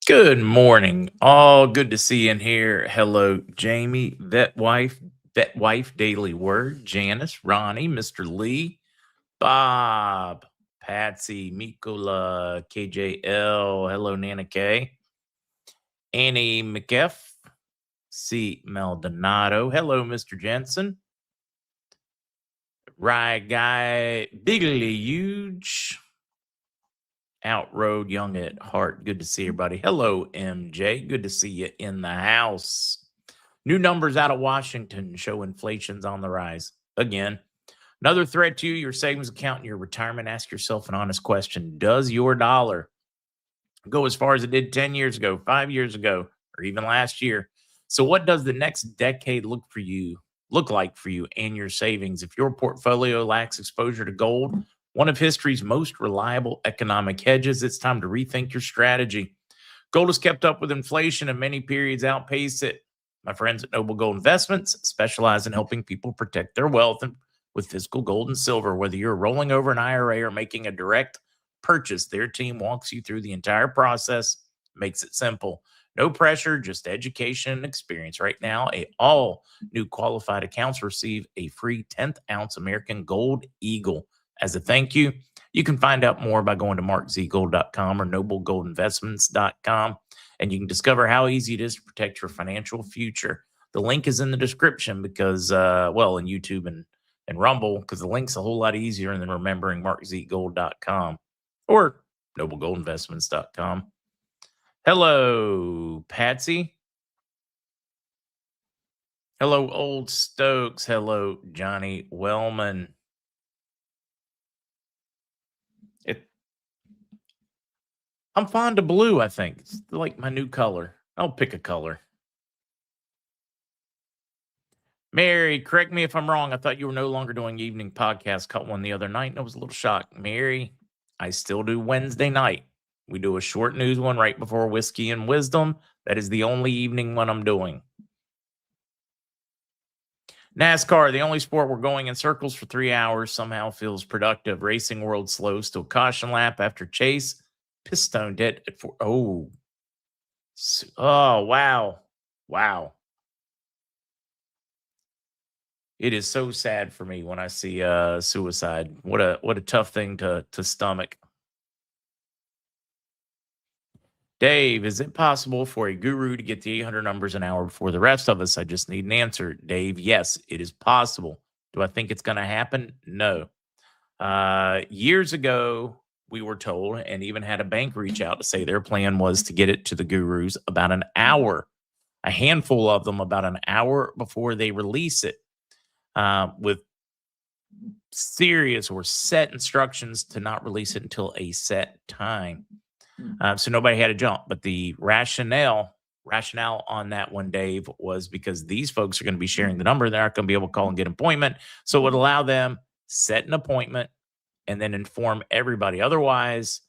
Good morning. All good to see you in here. Hello, Jamie, vet wife, Daily Word, Janice, Ronnie, Mr. Lee, Bob, Patsy, Mikola, KJL. Hello, Nana K, Annie McF, C. Maldonado. Hello, Mr. Jensen, Rye Guy, Bigly Huge, Outroad, Young at Heart. Good to see everybody. Hello, MJ. Good to see you in the house. New numbers out of Washington show inflation's on the rise again. Another threat to you, your savings account, and your retirement. Ask yourself an honest question. Does your dollar go as far as it did 10 years ago, 5 years ago, or even last year? So what does the next decade look like for you and your savings? If your portfolio lacks exposure to gold, one of history's most reliable economic hedges, it's time to rethink your strategy. Gold has kept up with inflation and many periods outpace it. My friends at Noble Gold Investments specialize in helping people protect their wealth and with physical gold and silver. Whether you're rolling over an IRA or making a direct purchase, their team walks you through the entire process, makes it simple. No pressure, just education and experience. Right now, all new qualified accounts receive a free 10th ounce American Gold Eagle as a thank you. You can find out more by going to markzgold.com or noblegoldinvestments.com, and you can discover how easy it is to protect your financial future. The link is in the description because, in YouTube and Rumble, because the link's a whole lot easier than remembering markzgold.com or noblegoldinvestments.com. Hello, Patsy. Hello, Old Stokes. Hello, Johnny Wellman. I'm fond of blue, I think. It's like my new color. I'll pick a color. Mary, correct me if I'm wrong. I thought you were no longer doing evening podcasts. Caught one the other night and I was a little shocked. Mary, I still do Wednesday night. We do a short news one right before Whiskey and Wisdom. That is the only evening one I'm doing. NASCAR, the only sport we're going in circles for 3 hours, somehow feels productive. Racing World slows to a caution lap after chase. Pistone dead at 4. Oh, wow. Wow. It is so sad for me when I see suicide. What a tough thing to stomach. Dave, is it possible for a guru to get the 800 numbers an hour before the rest of us? I just need an answer. Dave, yes, it is possible. Do I think it's going to happen? No. Years ago, we were told, and even had a bank reach out to say their plan was to get it to the gurus about an hour, a handful of them about an hour before they release it, with serious or set instructions to not release it until a set time. So nobody had to jump. But the rationale on that one, Dave, was because these folks are going to be sharing the number. They're not going to be able to call and get an appointment. So it would allow them set an appointment and then inform everybody. Otherwise,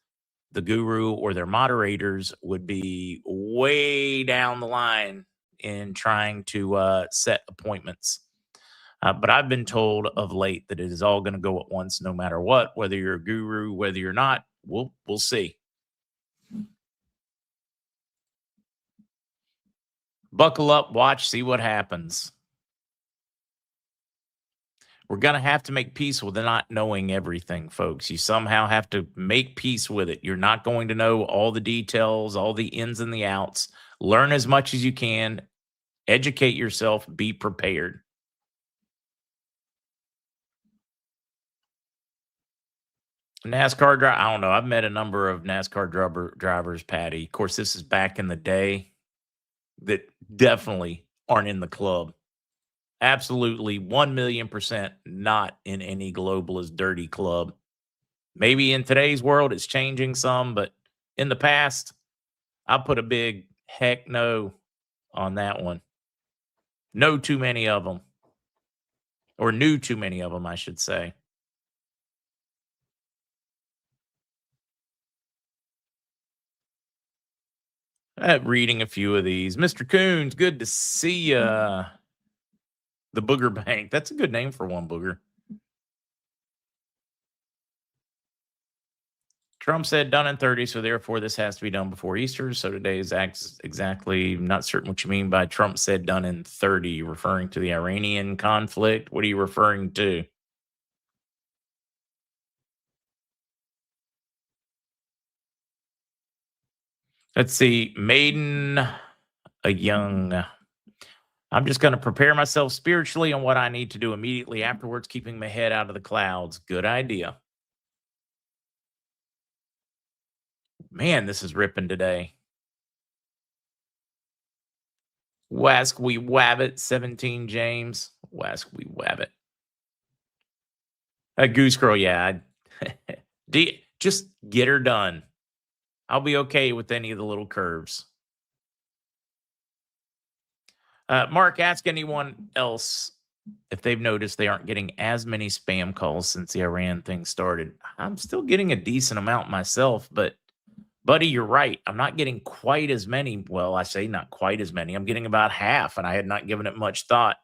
the guru or their moderators would be way down the line in trying to set appointments. But I've been told of late that it is all going to go at once, no matter what. Whether you're a guru, whether you're not, we'll see. Buckle up, watch, see what happens. We're going to have to make peace with not knowing everything, folks. You somehow have to make peace with it. You're not going to know all the details, all the ins and the outs. Learn as much as you can. Educate yourself. Be prepared. NASCAR driver, I don't know. I've met a number of NASCAR drivers, Patty. Of course, this is back in the day, that definitely aren't in the club. Absolutely 1,000,000% not in any globalist dirty club. Maybe in today's world it's changing some, but in the past, I put a big heck no on that one. No too many of them, or knew too many of them, I should say. Reading a few of these. Mr. Coons, good to see you. The Booger Bank. That's a good name for one booger. Trump said done in 30, so therefore this has to be done before Easter. So today is exactly, not certain what you mean by Trump said done in 30, referring to the Iranian conflict. What are you referring to? Let's see. Maiden, a young. I'm just going to prepare myself spiritually on what I need to do immediately afterwards, keeping my head out of the clouds. Good idea. Man, this is ripping today. Wask we wabbit, 17 James. Wask we wabbit. A goose girl, yeah. Just get her done. I'll be okay with any of the little curves. Mark, ask anyone else if they've noticed they aren't getting as many spam calls since the Iran thing started. I'm still getting a decent amount myself, but buddy, you're right. I'm not getting quite as many. Well, I say not quite as many. I'm getting about half, and I had not given it much thought.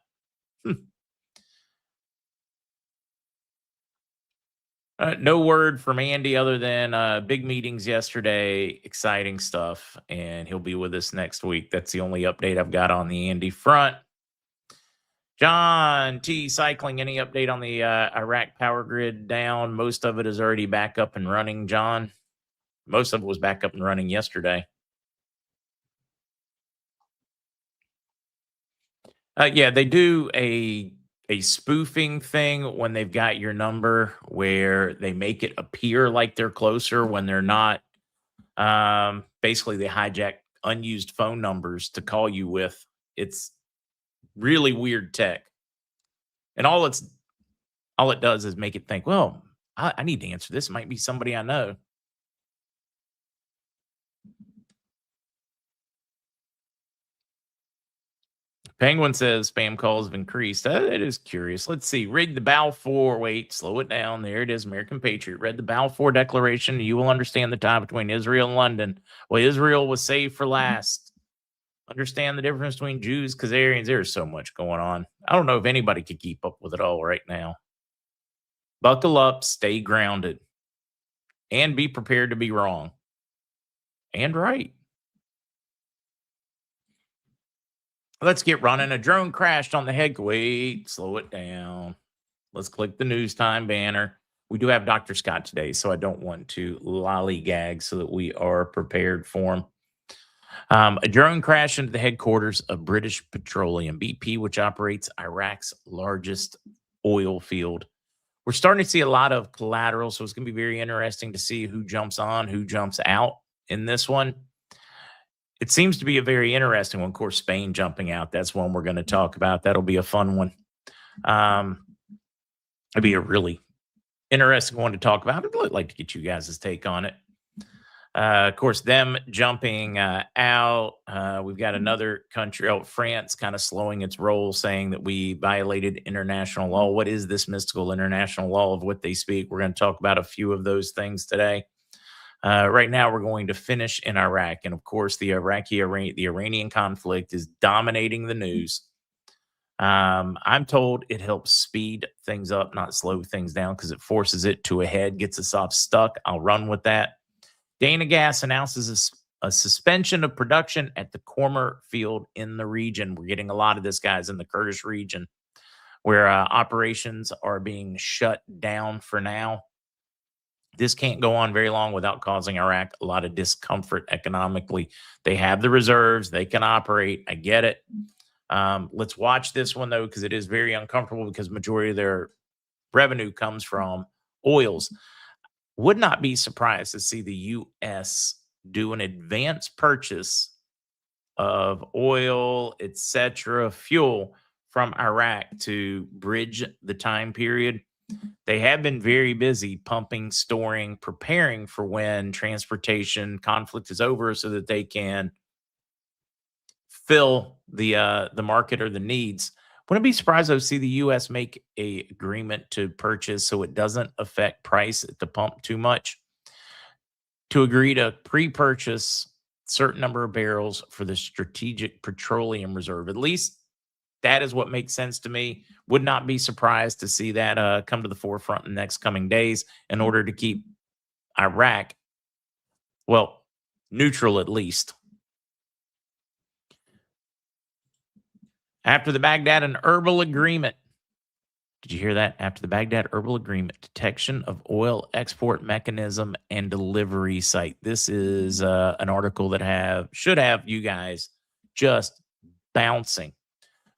No word from Andy other than big meetings yesterday, exciting stuff, and he'll be with us next week. That's the only update I've got on the Andy front. John T. Cycling, any update on the Iraq power grid down? Most of it is already back up and running, John. Most of it was back up and running yesterday. Yeah, they do a spoofing thing when they've got your number where they make it appear like they're closer when they're not. Basically, they hijack unused phone numbers to call you with. It's really weird tech, and all it does is make it think, well, I need to answer this. It might be somebody I know. Penguin says spam calls have increased. It is curious. Let's see. Read the Balfour. Wait, slow it down. There it is. American Patriot. Read the Balfour Declaration. You will understand the tie between Israel and London. Well, Israel was saved for last. Understand the difference between Jews, Khazarians. There's so much going on. I don't know if anybody could keep up with it all right now. Buckle up, stay grounded, and be prepared to be wrong and right. Let's get running. A drone crashed on the head. Wait, slow it down. Let's click the news time banner. We do have Dr. Scott today, so I don't want to lollygag so that we are prepared for him. A drone crashed into the headquarters of British Petroleum, BP, which operates Iraq's largest oil field. We're starting to see a lot of collateral, so it's going to be very interesting to see who jumps on, who jumps out in this one. It seems to be a very interesting one. Of course, Spain jumping out. That's one we're going to talk about. That'll be a fun one. It'd be a really interesting one to talk about. I'd like to get you guys' take on it. Of course, them jumping out. We've got another country, France, kind of slowing its roll, saying that we violated international law. What is this mystical international law of what they speak? We're going to talk about a few of those things today. Right now, we're going to finish in Iraq. And of course, the Iranian conflict is dominating the news. I'm told it helps speed things up, not slow things down, because it forces it to a head, gets us off stuck. I'll run with that. Dana Gas announces a suspension of production at the Cormer field in the region. We're getting a lot of this, guys, in the Kurdish region, where operations are being shut down for now. This can't go on very long without causing Iraq a lot of discomfort economically. They have the reserves. They can operate. I get it. Let's watch this one, though, because it is very uncomfortable because majority of their revenue comes from oils. Would not be surprised to see the U.S. do an advance purchase of oil, etc., fuel from Iraq to bridge the time period. They have been very busy pumping, storing, preparing for when transportation conflict is over so that they can fill the market or the needs. Wouldn't be surprised though to see the U.S. make a agreement to purchase so it doesn't affect price at the pump too much, to agree to pre-purchase certain number of barrels for the Strategic Petroleum Reserve. At least that is what makes sense to me. Would not be surprised to see that come to the forefront in the next coming days in order to keep Iraq Well, neutral at least. After the Baghdad and Erbil agreement. Did you hear that? After the Baghdad Erbil agreement, detection of oil export mechanism and delivery site. This is an article that should have you guys just bouncing.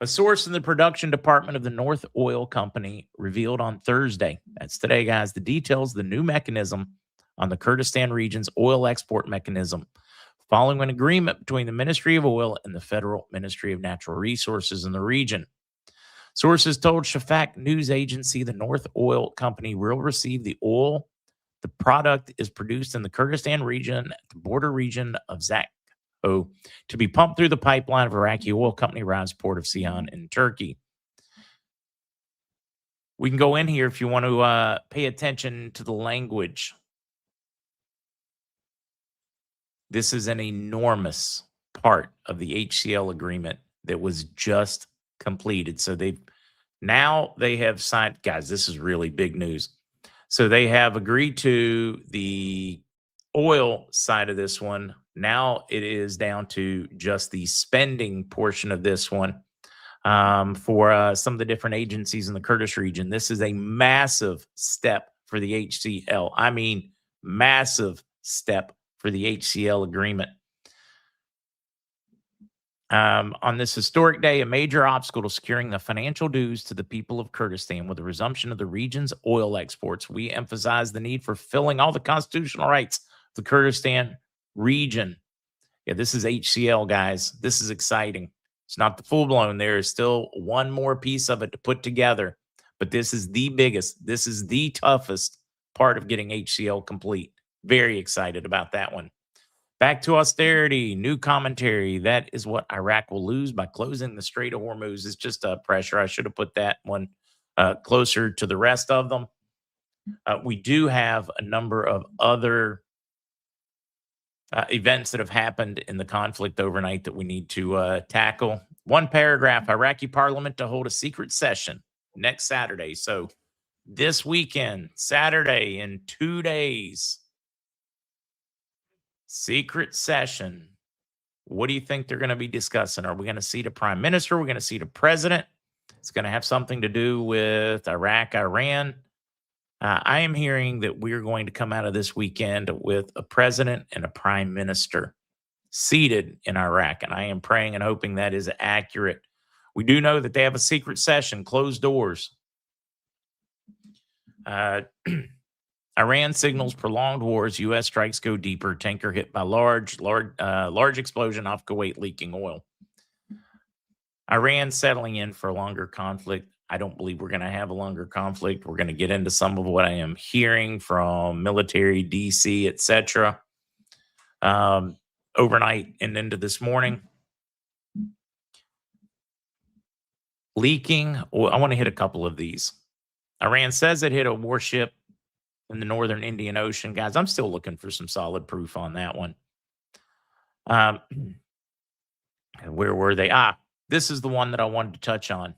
A source in the production department of the North Oil Company revealed on Thursday, that's today, guys, the details of the new mechanism on the Kurdistan region's oil export mechanism, following an agreement between the Ministry of Oil and the Federal Ministry of Natural Resources in the region. Sources told Shafak news agency the North Oil Company will receive the oil. The product is produced in the Kurdistan region, the border region of Zakho, to be pumped through the pipeline of Iraqi oil company Ras Port of Sihan in Turkey. We can go in here if you want to pay attention to the language. This is an enormous part of the HCL agreement that was just completed. So they have signed, guys, this is really big news. So they have agreed to the oil side of this one. Now it is down to just the spending portion of this one for some of the different agencies in the Kurdish region. This is a massive step for the HCL. I mean, massive step for the HCL agreement. On this historic day, a major obstacle to securing the financial dues to the people of Kurdistan with the resumption of the region's oil exports. We emphasize the need for fulfilling all the constitutional rights of the Kurdistan region. Yeah, this is HCL, guys. This is exciting. It's not the full-blown. There is still one more piece of it to put together, but this is the biggest. This is the toughest part of getting HCL complete. Very excited about that one. Back to austerity, new commentary. That is what Iraq will lose by closing the Strait of Hormuz. It's just a pressure. I should have put that one closer to the rest of them. We do have a number of other events that have happened in the conflict overnight that we need to tackle. One paragraph, Iraqi parliament to hold a secret session next Saturday. So this weekend, Saturday, in 2 days. Secret session. What do you think they're going to be discussing? Are we going to see the prime minister? We're going to see the president. It's going to have something to do with Iraq, Iran. I am hearing that we're going to come out of this weekend with a president and a prime minister seated in Iraq. And I am praying and hoping that is accurate. We do know that they have a secret session, closed doors. Iran signals prolonged wars. U.S. strikes go deeper. Tanker hit by large explosion off Kuwait, leaking oil. Iran settling in for a longer conflict. I don't believe we're going to have a longer conflict. We're going to get into some of what I am hearing from military, DC, etc. Overnight and into this morning. Leaking. I want to hit a couple of these. Iran says it hit a warship in the northern Indian Ocean. Guys, I'm still looking for some solid proof on that one. Where were they? This is the one that I wanted to touch on.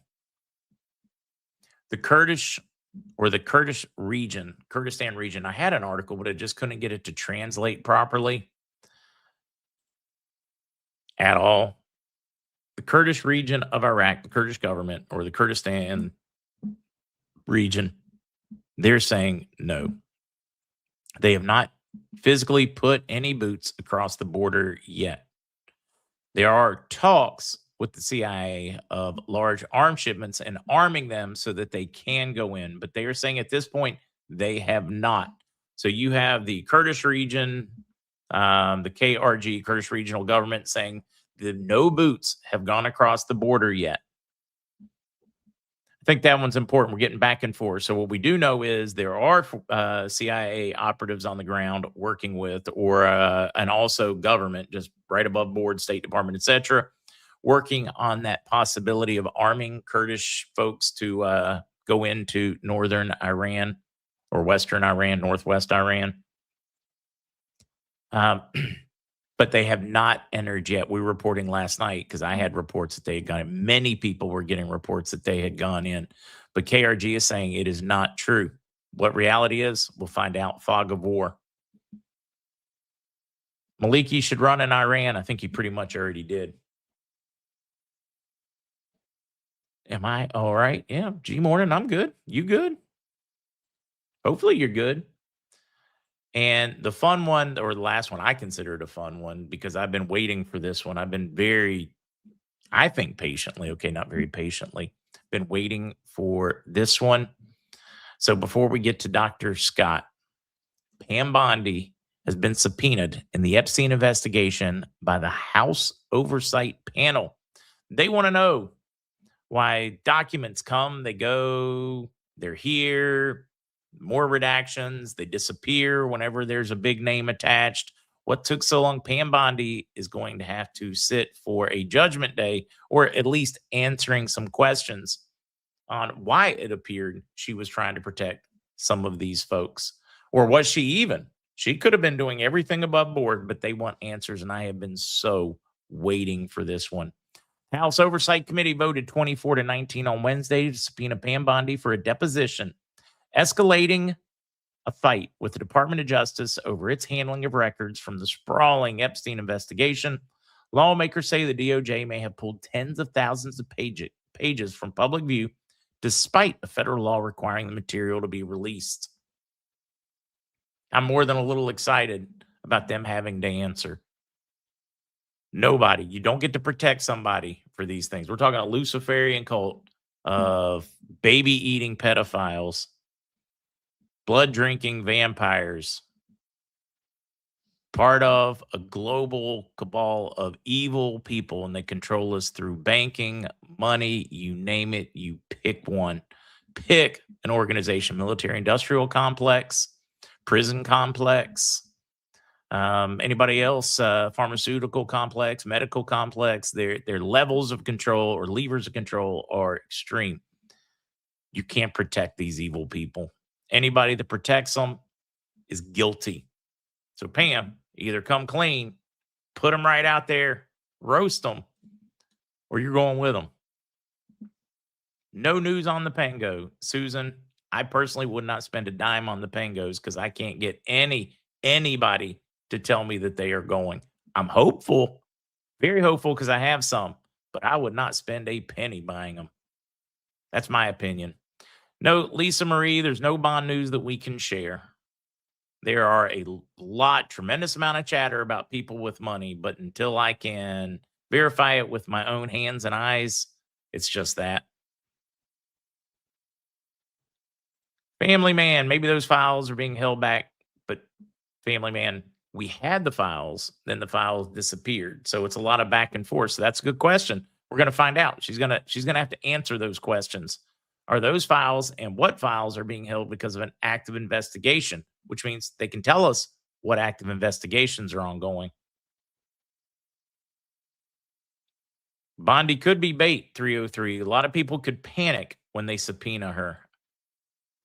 The Kurdish region, Kurdistan region. I had an article, but I just couldn't get it to translate properly at all. The Kurdish region of Iraq, the Kurdish government, or the Kurdistan region, they're saying no. They have not physically put any boots across the border yet. There are talks with the CIA of large arms shipments and arming them so that they can go in. But they are saying at this point, they have not. So you have the Kurdish region, the KRG, Kurdish Regional Government, saying that no boots have gone across the border yet. I think that one's important. We're getting back and forth. So what we do know is there are CIA operatives on the ground working with, and also government, just right above board, State Department, etc., working on that possibility of arming Kurdish folks to go into northern Iran or western Iran, northwest Iran. But they have not entered yet. We were reporting last night because I had reports that they had gone in. Many people were getting reports that they had gone in. But KRG is saying it is not true. What reality is, we'll find out. Fog of war. Maliki should run in Iran. I think he pretty much already did. Am I all right? Yeah. G Morning, I'm good. You good? Hopefully you're good. And the fun one, or the last one, I consider it a fun one because I've been waiting for this one. I've been I think patiently, okay, not very patiently, been waiting for this one. So before we get to Dr. Scott, Pam Bondi has been subpoenaed in the Epstein investigation by the House Oversight Panel. They want to know why documents come, they go, they're here, more redactions, they disappear whenever there's a big name attached. What took so long? Pam Bondi is going to have to sit for a judgment day, or at least answering some questions on why it appeared she was trying to protect some of these folks. Or was she even? She could have been doing everything above board, but they want answers. And I have been so waiting for this one. House Oversight Committee voted 24-19 on Wednesday to subpoena Pam Bondi for a deposition, escalating a fight with the Department of Justice over its handling of records from the sprawling Epstein investigation. Lawmakers say the DOJ may have pulled tens of thousands of pages from public view, despite a federal law requiring the material to be released. I'm more than a little excited about them having to answer. Nobody, you don't get to protect somebody for these things. We're talking a Luciferian cult of baby-eating pedophiles, blood-drinking vampires, part of a global cabal of evil people, and they control us through banking, money, you name it, you pick one. Pick an organization, military-industrial complex, prison complex, anybody else, pharmaceutical complex, medical complex, their levels of control or levers of control are extreme. You can't protect these evil people. Anybody that protects them is guilty. So Pam, either come clean, put them right out there, roast them, or you're going with them. No news on the Pango. Susan, I personally would not spend a dime on the Pangos because I can't get anybody to tell me that they are going. I'm hopeful, very hopeful, because I have some, but I would not spend a penny buying them. That's my opinion. No, Lisa Marie, there's no bond news that we can share. There are a tremendous amount of chatter about people with money, but until I can verify it with my own hands and eyes, it's just that. Family Man, maybe those files are being held back, but Family Man, we had the files, then the files disappeared. So it's a lot of back and forth. So that's a good question. We're going to find out. She's going to have to answer those questions. Are those files and what files are being held because of an active investigation, which means they can tell us what active investigations are ongoing. Bondi could be bait, 303. A lot of people could panic when they subpoena her.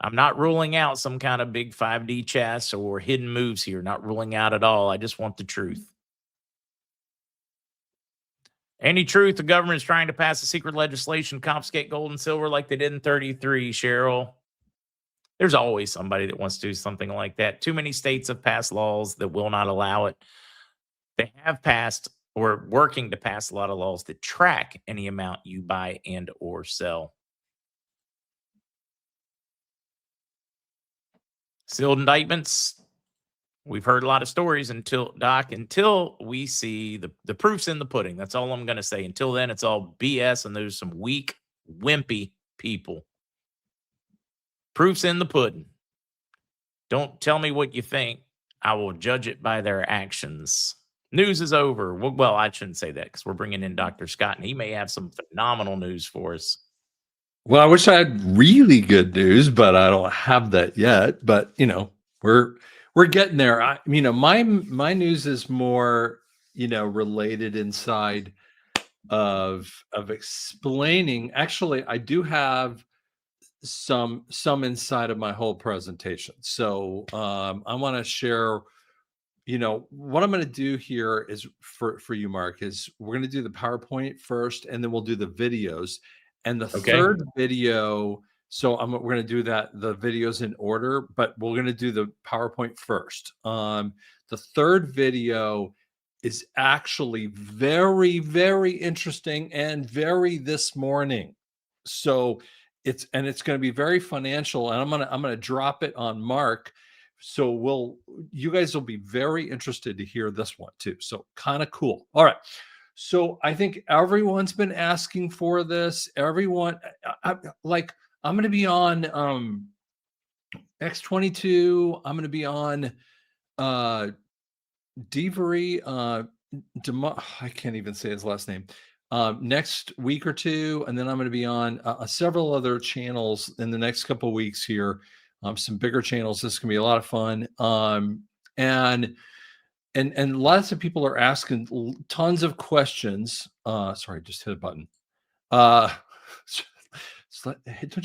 I'm not ruling out some kind of big 5D chess or hidden moves here. Not ruling out at all. I just want the truth. Any truth, the government is trying to pass a secret legislation, confiscate gold and silver like they did in 33, Cheryl. There's always somebody that wants to do something like that. Too many states have passed laws that will not allow it. They have passed or working to pass a lot of laws that track any amount you buy and or sell. Sealed indictments. We've heard a lot of stories until we see the proof's in the pudding. That's all I'm going to say. Until then, it's all BS, and there's some weak, wimpy people. Proof's in the pudding. Don't tell me what you think. I will judge it by their actions. News is over. Well, I shouldn't say that because we're bringing in Dr. Scott, and he may have some phenomenal news for us. Well, I wish I had really good news, but I don't have that yet. But we're getting there. My news is more related inside of explaining. Actually, I do have some inside of my whole presentation. So I want to share. What I'm going to do here is for you, Mark, is we're going to do the PowerPoint first, and then we'll do the videos. And the third video, so we're going to do the videos in order, but we're going to do the PowerPoint first. The third video is actually very, very interesting and very this morning. So it's going to be very financial, and I'm going to drop it on Mark. So you guys will be very interested to hear this one too. So kind of cool. All right. So I think everyone's been asking for this. Everyone, like I'm going to be on X22. I'm going to be on uh Devery, I can't even say his last name. Next week or two, and then I'm going to be on several other channels in the next couple of weeks here. Some bigger channels. This is going to be a lot of fun. And lots of people are asking tons of questions. Sorry, just hit a button. Don't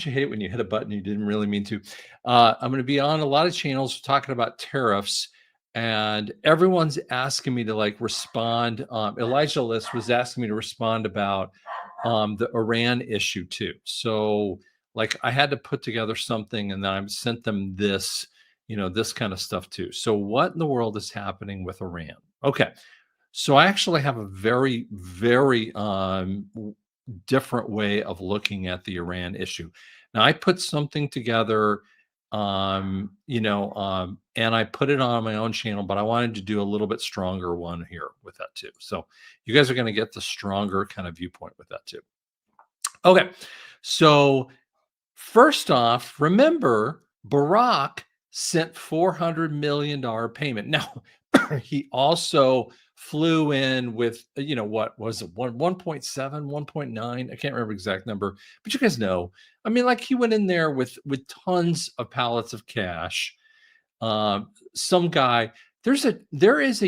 you hate it when you hit a button you didn't really mean to? I'm going to be on a lot of channels talking about tariffs, and everyone's asking me to like respond. Elijah List was asking me to respond about the Iran issue too. So like I had to put together something, and then I sent them this, this kind of stuff too. So what in the world is happening with Iran? Okay. So I actually have a very, very different way of looking at the Iran issue. Now I put something together, and I put it on my own channel, but I wanted to do a little bit stronger one here with that too. So you guys are going to get the stronger kind of viewpoint with that too. Okay. So first off, remember Barack sent $400 million payment. Now, he also flew in with, what was it, 1.7, 1.9? I can't remember exact number, but you guys know. I mean, like he went in there with tons of pallets of cash. Some guy, there is a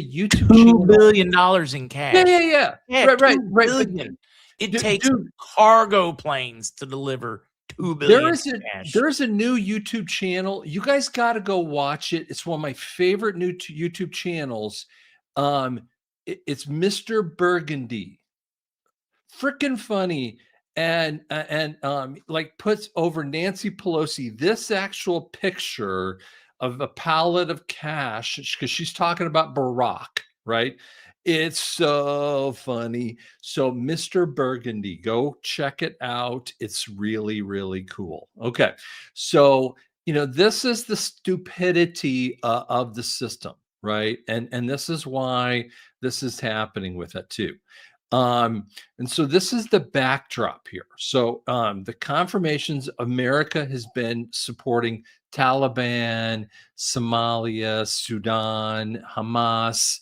YouTube $2 billion in cash. Yeah. Right. Billion. It takes cargo planes to deliver $2 billion. There's a new YouTube channel. You guys got to go watch it. It's one of my favorite new YouTube channels. It's Mr. Burgundy. Freaking funny. And like puts over Nancy Pelosi this actual picture of a pallet of cash because she's talking about Barack, right? It's so funny. So Mr. Burgundy, go check it out. It's really, really cool. Okay. So, this is the stupidity of the system, right? And this is why this is happening with it too. And so this is the backdrop here. So the confirmations America has been supporting Taliban, Somalia, Sudan, Hamas,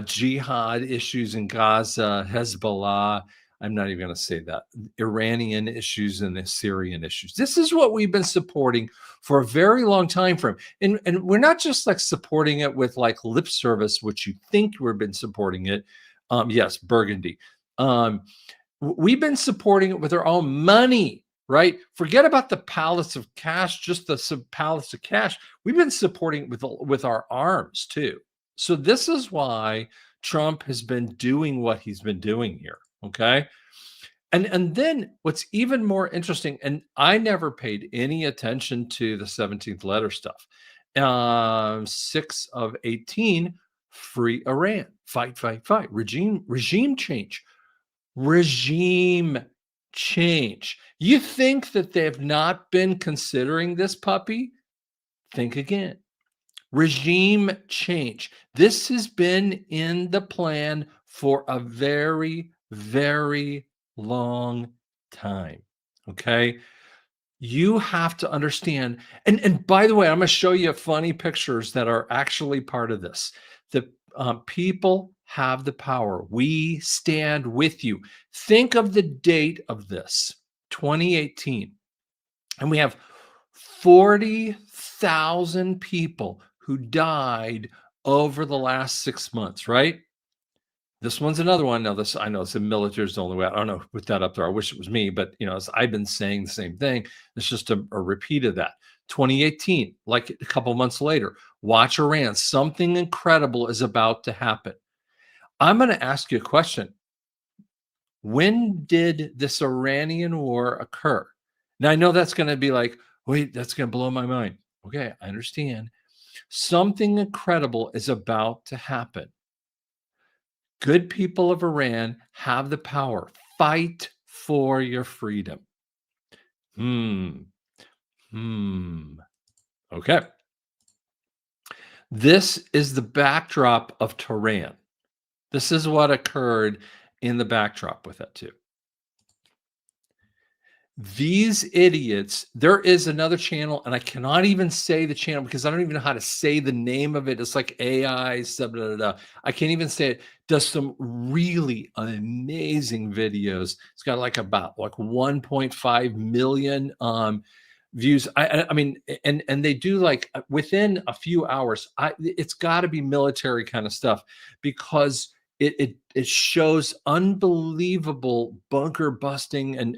jihad issues in Gaza, Hezbollah. I'm not even going to say that. Iranian issues and the Syrian issues. This is what we've been supporting for a very long time frame. And we're not just like supporting it with like lip service, which you think we've been supporting it. Yes, Burgundy. We've been supporting it with our own money, right? Forget about the pallets of cash, just the pallets of cash. We've been supporting it with our arms too. So this is why Trump has been doing what he's been doing here. Okay. And then what's even more interesting, and I never paid any attention to the 17th letter stuff. 6 of 18, free Iran, fight, regime change. You think that they have not been considering this puppy? Think again. Regime change. This has been in the plan for a very, very long time. Okay. You have to understand. And by the way, I'm going to show you funny pictures that are actually part of this. The people have the power. We stand with you. Think of the date of this, 2018. And we have 40,000 people who died over the last 6 months, right? This one's another one. Now, I know it's the military's the only way. I don't know, put that up there. I wish it was me, but I've been saying the same thing. It's just a repeat of that. 2018, like a couple months later, watch Iran. Something incredible is about to happen. I'm going to ask you a question. When did this Iranian war occur? Now, I know that's going to be like, wait, that's going to blow my mind. Okay, I understand. Something incredible is about to happen. Good people of Iran have the power. Fight for your freedom. Okay. This is the backdrop of Tehran. This is what occurred in the backdrop with that too. These idiots, there is another channel, and I cannot even say the channel because I don't even know how to say the name of it. It's like AI, blah, blah, blah. I can't even say it. Does some really amazing videos. It's got like about like 1.5 million views. I mean, and they do like within a few hours. It's got to be military kind of stuff because it shows unbelievable bunker busting and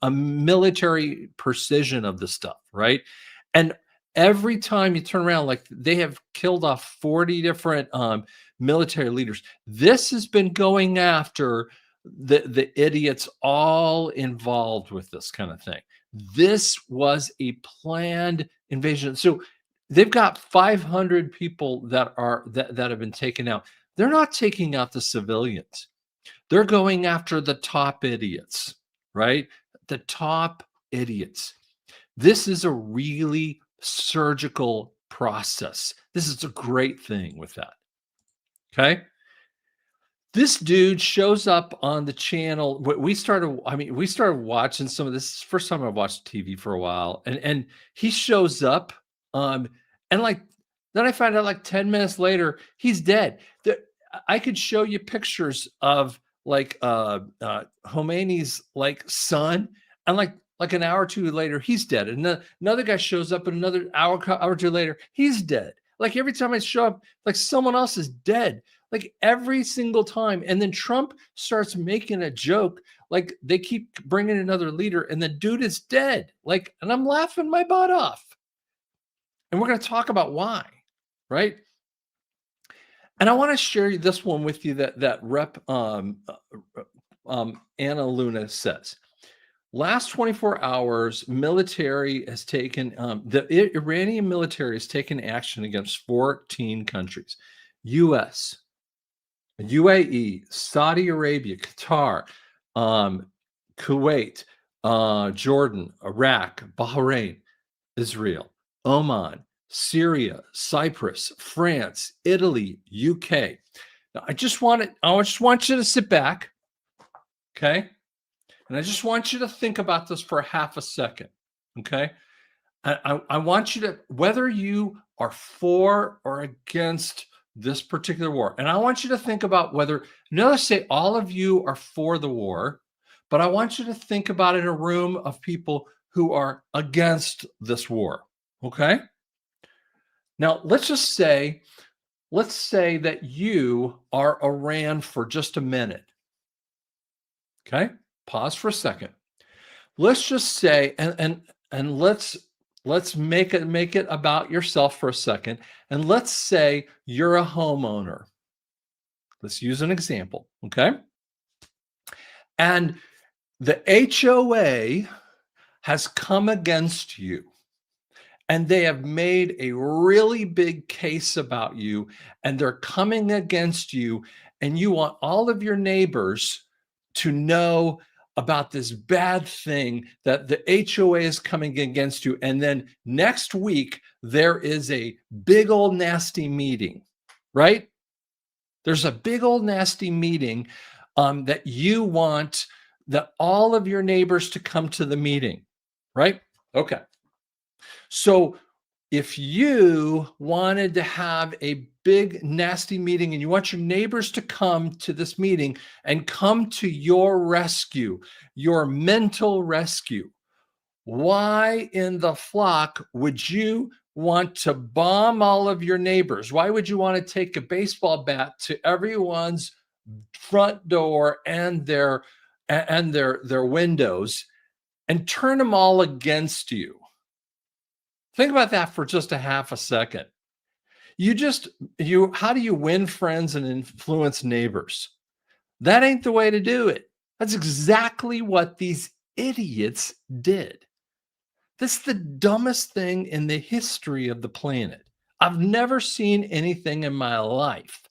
a military precision of the stuff, right? And every time you turn around, like they have killed off 40 different military leaders. This has been going after the idiots all involved with this kind of thing. This was a planned invasion. So they've got 500 people that have been taken out. They're not taking out the civilians. They're going after the top idiots, right? The top idiots. This is a really surgical process. This is a great thing with that. Okay. This dude shows up on the channel. We started watching some of this. First time I've watched TV for a while. And he shows up. And like, then I find out like 10 minutes later, he's dead. I could show you pictures of like Khomeini's like son, and like an hour or two later, he's dead. And another guy shows up, and another hour or two later, he's dead. Like every time I show up, like someone else is dead. Like every single time. And then Trump starts making a joke, like they keep bringing another leader, and the dude is dead. Like, and I'm laughing my butt off. And we're going to talk about why, right? And I want to share this one with you that Rep Anna Luna says. Last 24 hours, military has taken, the Iranian military has taken action against 14 countries. U.S., UAE, Saudi Arabia, Qatar, Kuwait, Jordan, Iraq, Bahrain, Israel, Oman, Syria, Cyprus, France, Italy, UK. Now, I just want you to sit back, okay? And I just want you to think about this for half a second, okay? I want you to, whether you are for or against this particular war, and I want you to think about whether, notice say all of you are for the war, but I want you to think about it in a room of people who are against this war, okay? Now, let's say that you are Iran for just a minute, okay? Pause for a second. Let's just say, and let's make it about yourself for a second. And let's say you're a homeowner. Let's use an example, okay? And the HOA has come against you, and they have made a really big case about you, and they're coming against you, and you want all of your neighbors to know about this bad thing that the HOA is coming against you. And then next week, there is a big old nasty meeting, right? There's a big old nasty meeting that you want all of your neighbors to come to the meeting, right? Okay. So if you wanted to have a big nasty meeting and you want your neighbors to come to this meeting and come to your rescue, your mental rescue, why in the flock would you want to bomb all of your neighbors? Why would you want to take a baseball bat to everyone's front door and their windows and turn them all against you? Think about that for just a half a second. How do you win friends and influence neighbors? That ain't the way to do it. That's exactly what these idiots did. That's the dumbest thing in the history of the planet. I've never seen anything in my life.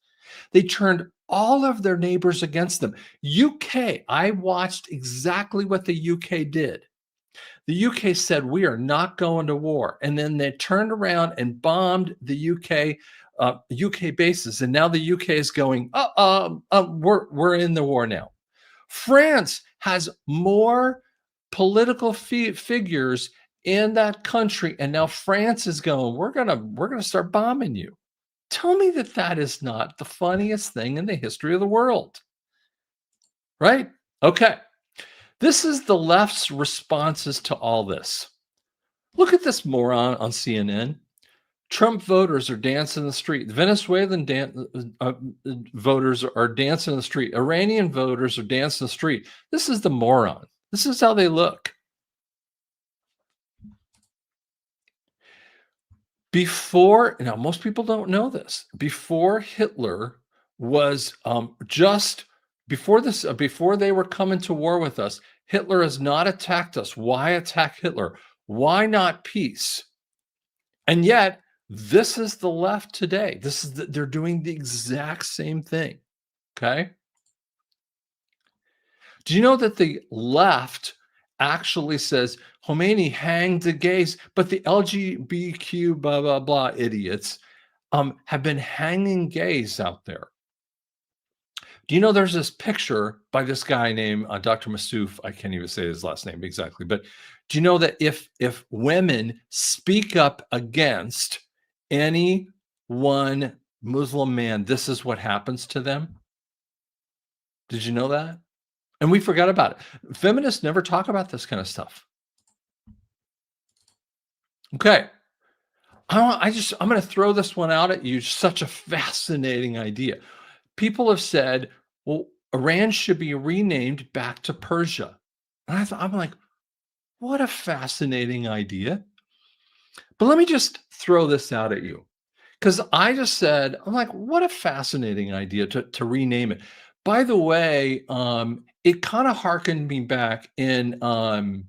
They turned all of their neighbors against them. UK, I watched exactly what the UK did. The UK said, we are not going to war. And then they turned around and bombed the UK bases. And now the UK is going, we're in the war now. France has more political figures in that country. And now France is going, we're going to start bombing you. Tell me that that is not the funniest thing in the history of the world. Right? Okay. This is the left's responses to all this. Look at this moron on CNN. Trump voters are dancing in the street. Venezuelan voters are dancing in the street. Iranian voters are dancing in the street. This is the moron. This is how they look. Before, now most people don't know this. Before Hitler was before they were coming to war with us, Hitler has not attacked us. Why attack Hitler? Why not peace? And yet, this is the left today. They're doing the exact same thing. Okay. Do you know that the left actually says Khomeini hanged the gays, but the LGBTQ blah blah blah idiots have been hanging gays out there? Do you know there's this picture by this guy named Dr. Massouf? I can't even say his last name exactly, but do you know that if women speak up against any one Muslim man, this is what happens to them? Did you know that? And we forgot about it. Feminists never talk about this kind of stuff. Okay. I'm going to throw this one out at you. Such a fascinating idea. People have said, well, Iran should be renamed back to Persia. And I'm like, what a fascinating idea. But let me just throw this out at you. Because I just said, I'm like, what a fascinating idea to rename it. By the way, it kind of harkened me back in, I'm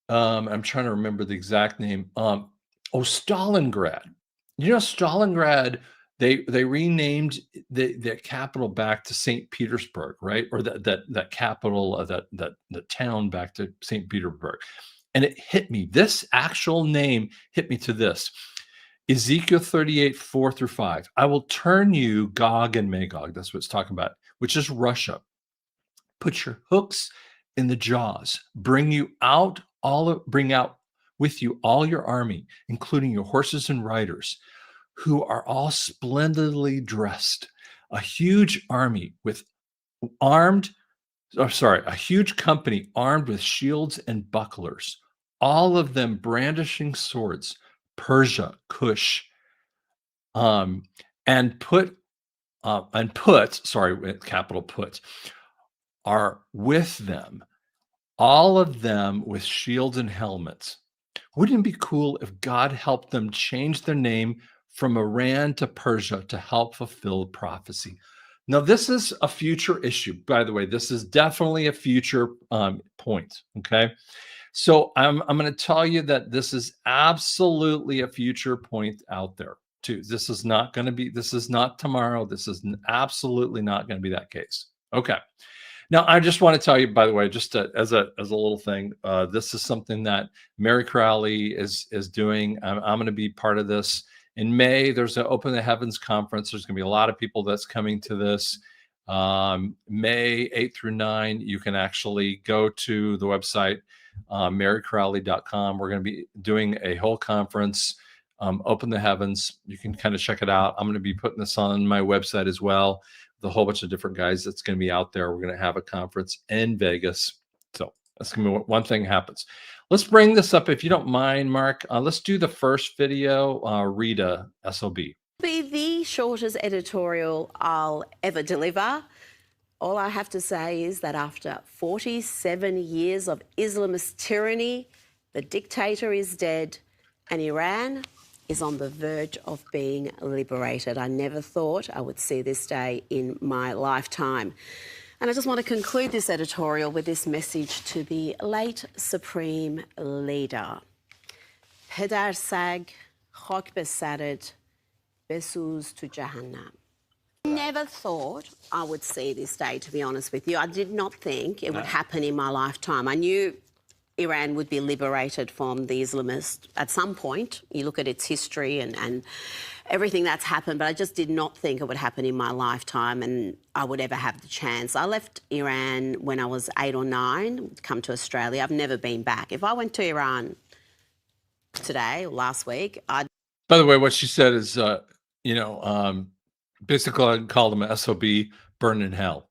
trying to remember the exact name. Stalingrad. You know, Stalingrad, they renamed the capital back to St. Petersburg, right? Or that capital, the town back to St. Petersburg. And it hit me. This actual name hit me to this. Ezekiel 38, 4-5. I will turn you Gog and Magog. That's what it's talking about, which is Russia. Put your hooks in the jaws. Bring out with you all your army, including your horses and riders, who are all splendidly dressed. A huge army a huge company armed with shields and bucklers, all of them brandishing swords. Persia, Cush, and put, capital put, are with them, all of them with shields and helmets. Wouldn't it be cool if God helped them change their name from Iran to Persia to help fulfill prophecy? Now, this is a future issue, by the way. This is definitely a future point, okay? So I'm going to tell you that this is absolutely a future point out there too. This is not tomorrow. This is absolutely not going to be that case. Okay. Now, I just want to tell you, by the way, just as a little thing, this is something that Mary Crowley is doing. I'm going to be part of this. In May, there's an Open the Heavens conference. There's going to be a lot of people that's coming to this. May 8 through 9, you can actually go to the website, marycrowley.com. We're going to be doing a whole conference, Open the Heavens. You can kind of check it out. I'm going to be putting this on my website as well, with a whole bunch of different guys that's going to be out there. We're going to have a conference in Vegas. So that's going to be one thing happens. Let's bring this up, if you don't mind, Mark. Let's do the first video. Rita, SOB. Be the shortest editorial I'll ever deliver. All I have to say is that after 47 years of Islamist tyranny, the dictator is dead and Iran is on the verge of being liberated. I never thought I would see this day in my lifetime. And I just want to conclude this editorial with this message to the late Supreme Leader. پدر سگ خاک به سرت بسوز تو جهنم. Never thought I would see this day, to be honest with you. I did not think it would happen in my lifetime. I knew Iran would be liberated from the Islamists at some point. You look at its history and everything that's happened, but I just did not think it would happen in my lifetime and I would ever have the chance. I left Iran when I was 8 or 9, come to Australia. I've never been back. If I went to Iran today or last week, I'd... By the way, what she said is, basically I'd call them a SOB, burn in hell.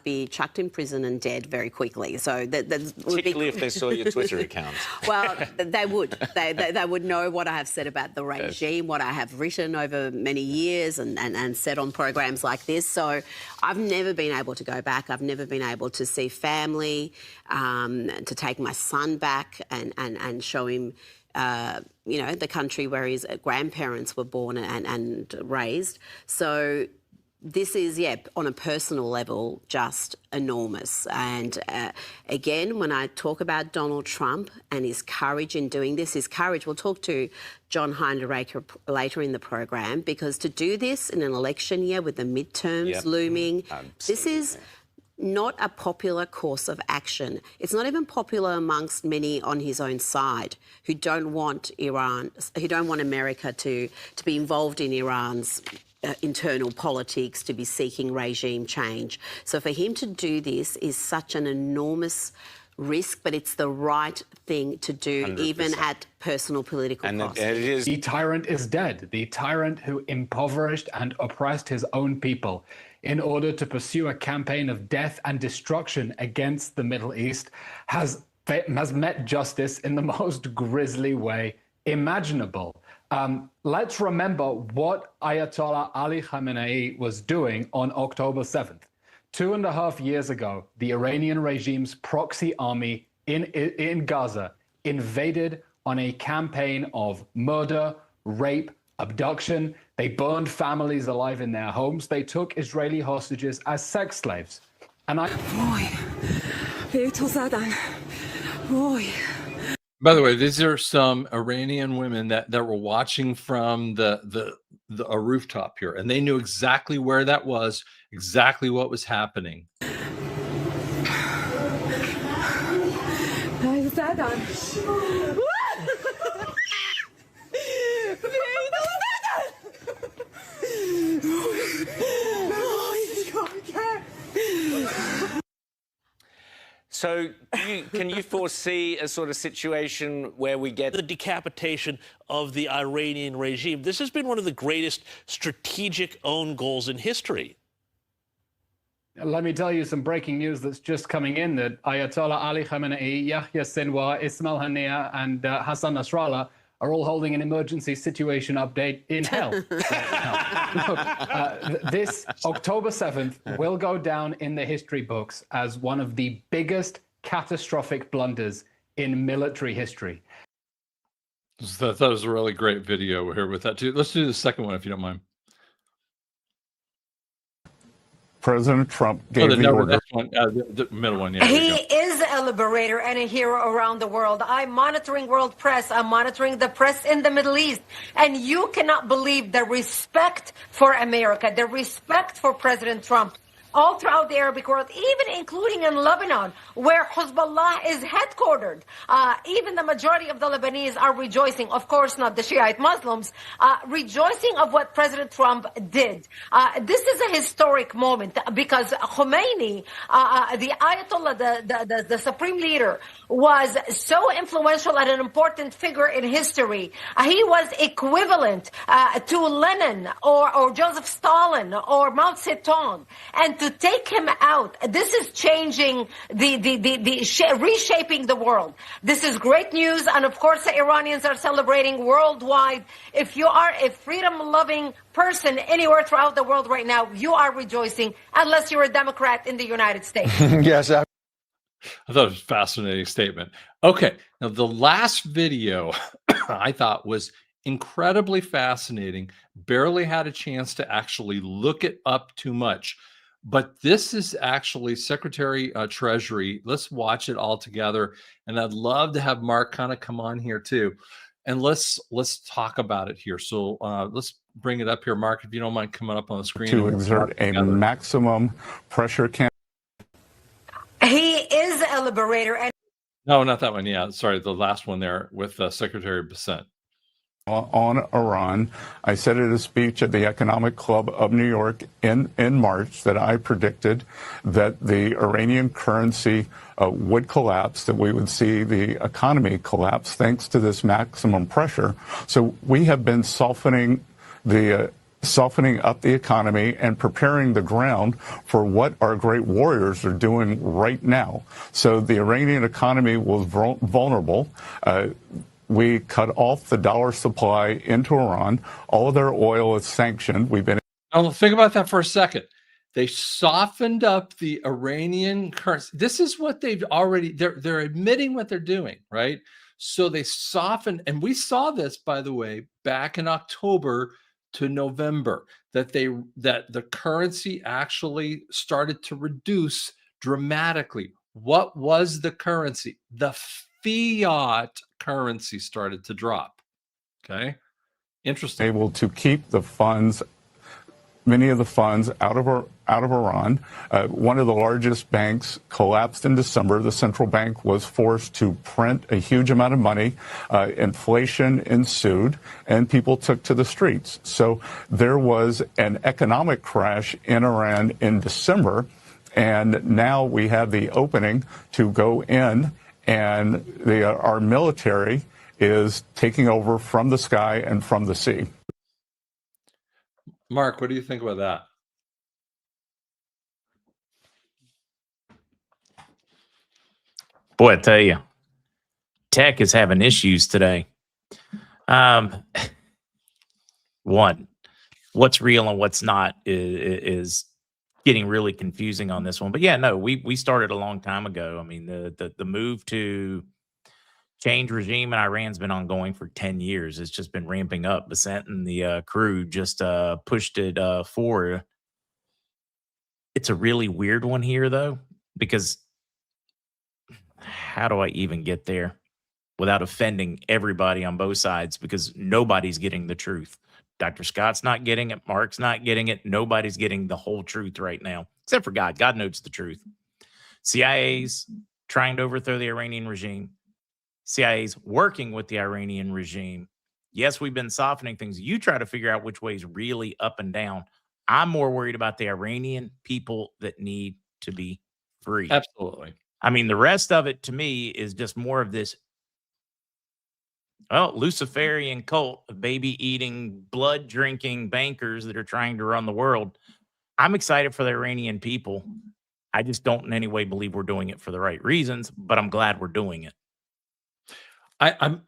be chucked in prison and dead very quickly. So that would particularly if they saw your Twitter account. Well, they would. They would know what I have said about the regime, what I have written over many years and said on programs like this. So I've never been able to go back. I've never been able to see family, to take my son back and show him the country where his grandparents were born and raised. So this is, on a personal level, just enormous. And again, when I talk about Donald Trump and his courage in doing this, we'll talk to John Heinderraker later in the program, because to do this in an election year with the midterms looming, this is not a popular course of action. It's not even popular amongst many on his own side who don't want America to be involved in Iran's internal politics, to be seeking regime change. So for him to do this is such an enormous risk, but it's the right thing to do, 100%. Even at personal political cost. And it is. The tyrant is dead. The tyrant who impoverished and oppressed his own people in order to pursue a campaign of death and destruction against the Middle East has met justice in the most grisly way imaginable. Let's remember what Ayatollah Ali Khamenei was doing on October 7th. 2.5 years ago, the Iranian regime's proxy army in Gaza invaded on a campaign of murder, rape, abduction. They burned families alive in their homes. They took Israeli hostages as sex slaves. And By the way, these are some Iranian women that were watching from a rooftop here, and they knew exactly where that was, exactly what was happening. So can you foresee a sort of situation where we get the decapitation of the Iranian regime? This has been one of the greatest strategic own goals in history. Let me tell you some breaking news that's just coming in, that Ayatollah Ali Khamenei, Yahya Sinwar, Ismail Haniyeh, and Hassan Nasrallah are all holding an emergency situation update in hell. This October 7th will go down in the history books as one of the biggest catastrophic blunders in military history. That was a really great video here with that too. Let's do the second one if you don't mind. President Trump gave the order. The middle one, yeah. He is a liberator and a hero around the world. I'm monitoring world press. I'm monitoring the press in the Middle East. And you cannot believe the respect for America, the respect for President Trump, all throughout the Arabic world, even including in Lebanon, where Hezbollah is headquartered. Even the majority of the Lebanese are rejoicing, of course not the Shiite Muslims, rejoicing of what President Trump did. This is a historic moment because Khomeini, the Ayatollah, the supreme leader, was so influential and an important figure in history. He was equivalent to Lenin or Joseph Stalin or Mao Zedong. And to take him out, this is changing reshaping the world. This is great news, and of course the Iranians are celebrating worldwide. If you are a freedom-loving person anywhere throughout the world right now, you are rejoicing, unless you're a Democrat in the United States. Yes, I thought it was a fascinating statement. Okay, now the last video I thought was incredibly fascinating. Barely had a chance to actually look it up too much. But this is actually Secretary Treasury. Let's watch it all together. And I'd love to have Mark kind of come on here too. and let's talk about it here. So let's bring it up here, Mark, if you don't mind coming up on the screen. To exert a maximum pressure campaign. He is a liberator. And No, not that one. Yeah, sorry, the last one there with Secretary Bissett. On Iran. I said at a speech at the Economic Club of New York in March that I predicted that the Iranian currency would collapse, that we would see the economy collapse thanks to this maximum pressure. So we have been softening up the economy and preparing the ground for what our great warriors are doing right now. So the Iranian economy was vulnerable. We cut off the dollar supply into Iran. All of their oil is sanctioned. We've been. Now, think about that for a second. They softened up the Iranian currency. This is what they've already, they're admitting what they're doing, right? So they softened, and we saw this, by the way, back in October to November, that the currency actually started to reduce dramatically. What was the currency? The fiat currency started to drop. Okay, interesting. Able to keep the funds, many of the funds out of Iran. One of the largest banks collapsed in December. The central bank was forced to print a huge amount of money. Inflation ensued, and people took to the streets. So there was an economic crash in Iran in December, and now we have the opening to go in, and our military is taking over from the sky and from the sea. Mark, what do you think about that? Boy, I tell you, tech is having issues today. One, what's real and what's not is getting really confusing on this one. But yeah, no, we started a long time ago. I mean, the move to change regime in Iran's been ongoing for 10 years. It's just been ramping up. Bissett and the crew just pushed it forward. It's a really weird one here, though, because how do I even get there without offending everybody on both sides? Because nobody's getting the truth. Dr. Scott's not getting it. Mark's not getting it. Nobody's getting the whole truth right now, except for God. God knows the truth. CIA's trying to overthrow the Iranian regime. CIA's working with the Iranian regime. Yes, we've been softening things. You try to figure out which way is really up and down. I'm more worried about the Iranian people that need to be free. Absolutely. I mean, the rest of it to me is just more of this, well, Luciferian cult of baby-eating, blood-drinking bankers that are trying to run the world. I'm excited for the Iranian people. I just don't in any way believe we're doing it for the right reasons, but I'm glad we're doing it.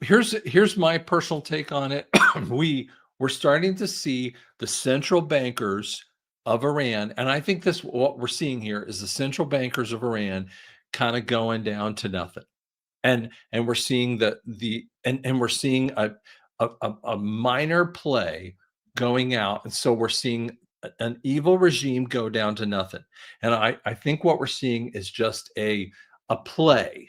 Here's my personal take on it. We're starting to see the central bankers of Iran, and I think what we're seeing here is the central bankers of Iran kind of going down to nothing, and we're seeing we're seeing a minor play going out, and so we're seeing an evil regime go down to nothing, and I think what we're seeing is just a play.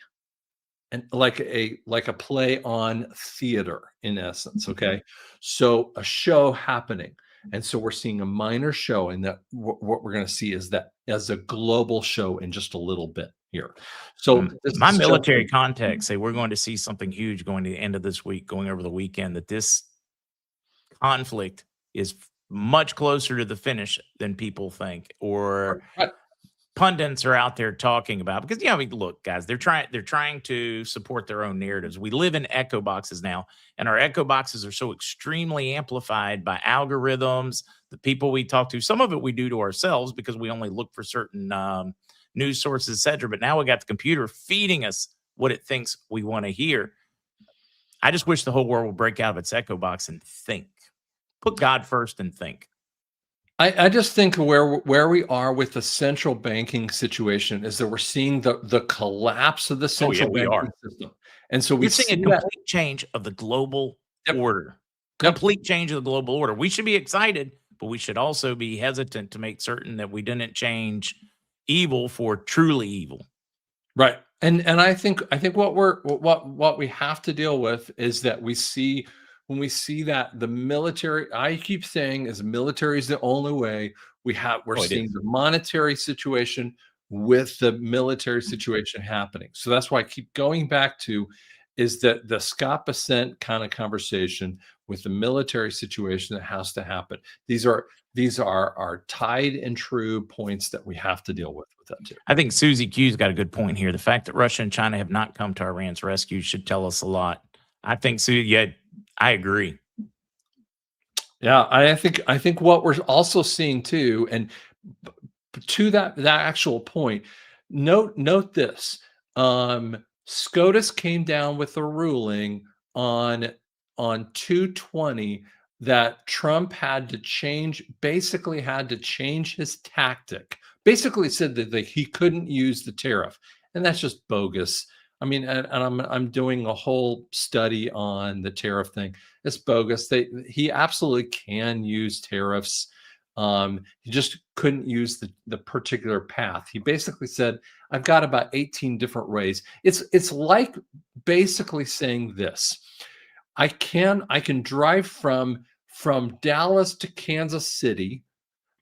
And like a play on theater, in essence. Okay, so a show happening, and so we're seeing a minor show, and that what we're going to see is that as a global show in just a little bit here. So my military contacts say we're going to see something huge going to the end of this week, going over the weekend. That this conflict is much closer to the finish than people think, or pundits are out there talking about, because, I mean, look, guys, they're trying to support their own narratives. We live in echo boxes now, and our echo boxes are so extremely amplified by algorithms, the people we talk to. Some of it we do to ourselves because we only look for certain news sources, etc. But now we got the computer feeding us what it thinks we want to hear. I just wish the whole world would break out of its echo box and think. Put God first and think. I just think where we are with the central banking situation is that we're seeing the collapse of the central banking system. And so we're seeing a complete change of the global order. Complete change of the global order. We should be excited, but we should also be hesitant to make certain that we didn't change evil for truly evil. Right. And I think what we have to deal with is that when we see that the military, I keep saying is military is the only way. We're Oh, it seeing is. the monetary situation with the military situation happening. So that's why I keep going back to is that the Scott Bessent kind of conversation with the military situation that has to happen. These are tied and true points that we have to deal with that too. I think Susie Q's got a good point here. The fact that Russia and China have not come to Iran's rescue should tell us a lot. I think, yeah, I agree. Yeah, I think what we're also seeing too, and to that actual point, note this. SCOTUS came down with a ruling on 220 that Trump basically had to change his tactic. Basically said that he couldn't use the tariff, and that's just bogus. I mean, and I'm doing a whole study on the tariff thing. It's bogus. He absolutely can use tariffs. He just couldn't use the particular path. He basically said, I've got about 18 different ways. It's like basically saying this. I can drive from Dallas to Kansas City,